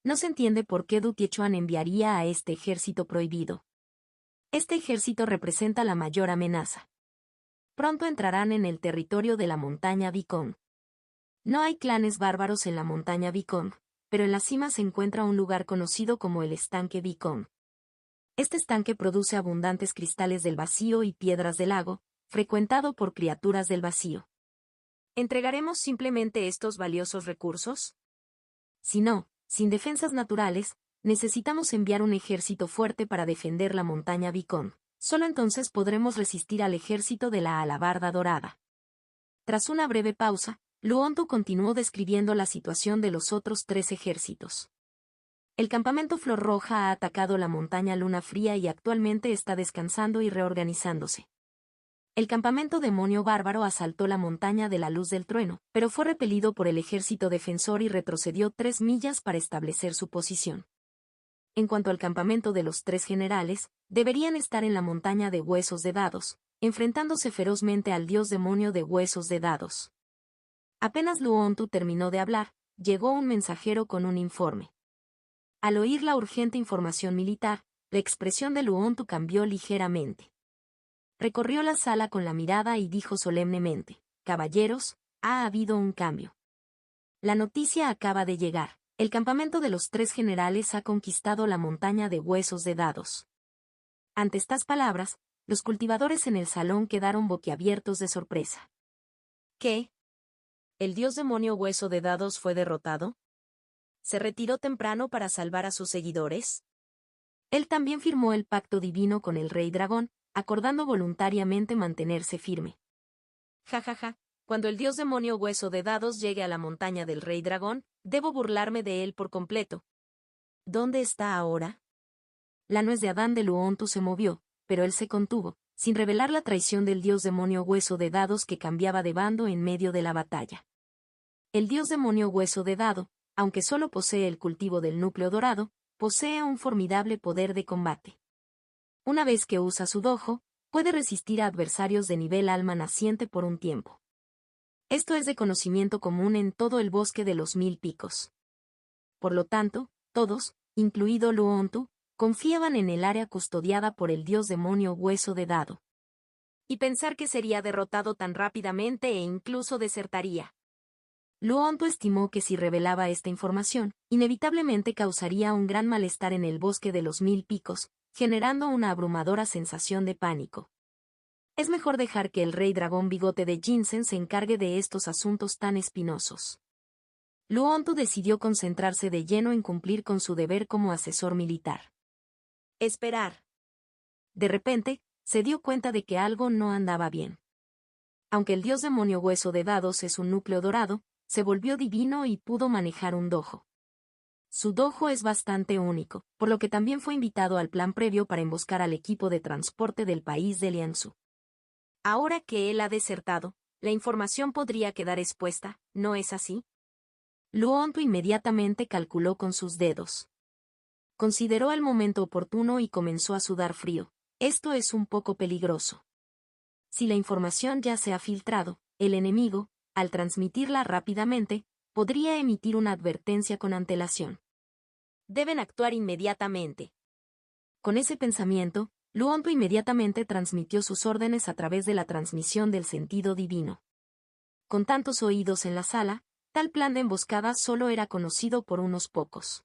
No se entiende por qué Dutichuan enviaría a este ejército prohibido. Este ejército representa la mayor amenaza. Pronto entrarán en el territorio de la montaña Vikong. No hay clanes bárbaros en la montaña Vikong, pero en la cima se encuentra un lugar conocido como el estanque Vikong. Este estanque produce abundantes cristales del vacío y piedras del lago, frecuentado por criaturas del vacío. ¿Entregaremos simplemente estos valiosos recursos? Si no, sin defensas naturales, necesitamos enviar un ejército fuerte para defender la montaña Vikong. Solo entonces podremos resistir al ejército de la Alabarda Dorada. Tras una breve pausa, Luontu continuó describiendo la situación de los otros 3 ejércitos. El campamento Flor Roja ha atacado la montaña Luna Fría y actualmente está descansando y reorganizándose. El campamento Demonio Bárbaro asaltó la montaña de la Luz del Trueno, pero fue repelido por el ejército defensor y retrocedió 3 millas para establecer su posición. En cuanto al campamento de los 3 generales, deberían estar en la montaña de Huesos de Dados, enfrentándose ferozmente al dios demonio de Huesos de Dados. Apenas Luontu terminó de hablar, llegó un mensajero con un informe. Al oír la urgente información militar, la expresión de Luontu cambió ligeramente. Recorrió la sala con la mirada y dijo solemnemente: «Caballeros, ha habido un cambio. La noticia acaba de llegar. El campamento de los 3 generales ha conquistado la montaña de Huesos de Dados». Ante estas palabras, los cultivadores en el salón quedaron boquiabiertos de sorpresa. ¿Qué? ¿El dios demonio Hueso de Dados fue derrotado? ¿Se retiró temprano para salvar a sus seguidores? Él también firmó el pacto divino con el Rey Dragón, acordando voluntariamente mantenerse firme. Ja ja ja, Cuando el dios demonio Hueso de Dados llegue a la montaña del Rey Dragón, debo burlarme de él por completo. ¿Dónde está ahora? La nuez de Adán de Luontu se movió, pero él se contuvo, sin revelar la traición del dios demonio Hueso de Dados que cambiaba de bando en medio de la batalla. El dios demonio Hueso de Dado, aunque solo posee el cultivo del núcleo dorado, posee un formidable poder de combate. Una vez que usa su dojo, puede resistir a adversarios de nivel alma naciente por un tiempo. Esto es de conocimiento común en todo el bosque de los 1000 picos. Por lo tanto, todos, incluido Luontu, confiaban en el área custodiada por el dios demonio Hueso de Dado. Y pensar que sería derrotado tan rápidamente e incluso desertaría. Luontu estimó que si revelaba esta información, inevitablemente causaría un gran malestar en el bosque de los 1000 picos, generando una abrumadora sensación de pánico. Es mejor dejar que el rey dragón Bigote de Ginseng se encargue de estos asuntos tan espinosos. Luontu decidió concentrarse de lleno en cumplir con su deber como asesor militar. Esperar. De repente, se dio cuenta de que algo no andaba bien. Aunque el dios demonio Hueso de Dados es un núcleo dorado, se volvió divino y pudo manejar un dojo. Su dojo es bastante único, por lo que también fue invitado al plan previo para emboscar al equipo de transporte del país de Lianzhou. Ahora que él ha desertado, la información podría quedar expuesta, ¿no es así? Luontu inmediatamente calculó con sus dedos. Consideró el momento oportuno y comenzó a sudar frío. Esto es un poco peligroso. Si la información ya se ha filtrado, el enemigo, al transmitirla rápidamente, podría emitir una advertencia con antelación. Deben actuar inmediatamente. Con ese pensamiento, Luontu inmediatamente transmitió sus órdenes a través de la transmisión del sentido divino. Con tantos oídos en la sala, tal plan de emboscada solo era conocido por unos pocos.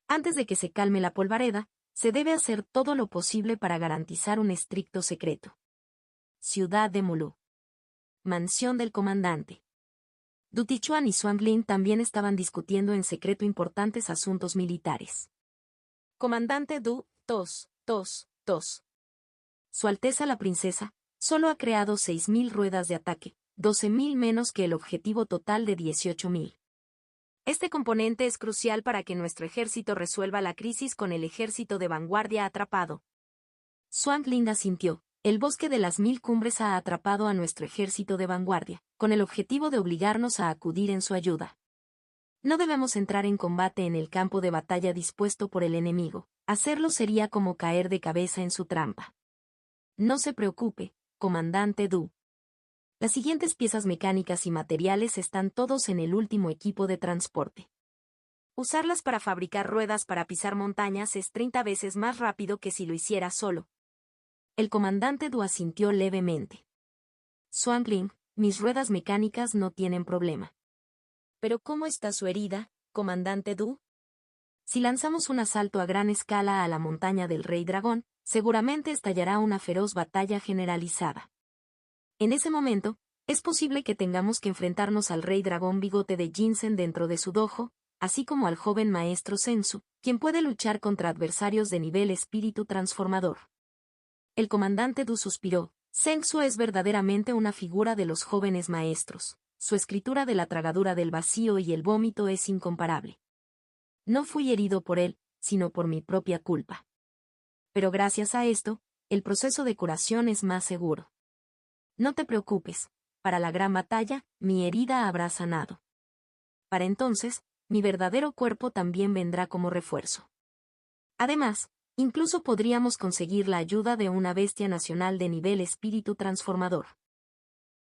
Antes de que se calme la polvareda, se debe hacer todo lo posible para garantizar un estricto secreto. Ciudad de Mulú. Mansión del comandante. Du Tichuan y Xuanglin también estaban discutiendo en secreto importantes asuntos militares. Comandante Du, tos. Su Alteza la Princesa, solo ha creado 6.000 ruedas de ataque, 12.000 menos que el objetivo total de 18.000. Este componente es crucial para que nuestro ejército resuelva la crisis con el ejército de vanguardia atrapado. Xuanglin asintió. El bosque de las 1000 cumbres ha atrapado a nuestro ejército de vanguardia, con el objetivo de obligarnos a acudir en su ayuda. No debemos entrar en combate en el campo de batalla dispuesto por el enemigo. Hacerlo sería como caer de cabeza en su trampa. No se preocupe, comandante Du. Las siguientes piezas mecánicas y materiales están todos en el último equipo de transporte. Usarlas para fabricar ruedas para pisar montañas es 30 veces más rápido que si lo hiciera solo. El comandante Du asintió levemente. Xuanglin, mis ruedas mecánicas no tienen problema. ¿Pero cómo está su herida, comandante Du? Si lanzamos un asalto a gran escala a la montaña del Rey Dragón, seguramente estallará una feroz batalla generalizada. En ese momento, es posible que tengamos que enfrentarnos al Rey Dragón Bigote de Ginseng dentro de su dojo, así como al joven maestro Sensu, quien puede luchar contra adversarios de nivel espíritu transformador. El comandante Du suspiró. Sensu es verdaderamente una figura de los jóvenes maestros. Su escritura de la tragadura del vacío y el vómito es incomparable. No fui herido por él, sino por mi propia culpa. Pero gracias a esto, el proceso de curación es más seguro. No te preocupes, para la gran batalla, mi herida habrá sanado. Para entonces, mi verdadero cuerpo también vendrá como refuerzo. Además, incluso podríamos conseguir la ayuda de una bestia nacional de nivel espíritu transformador.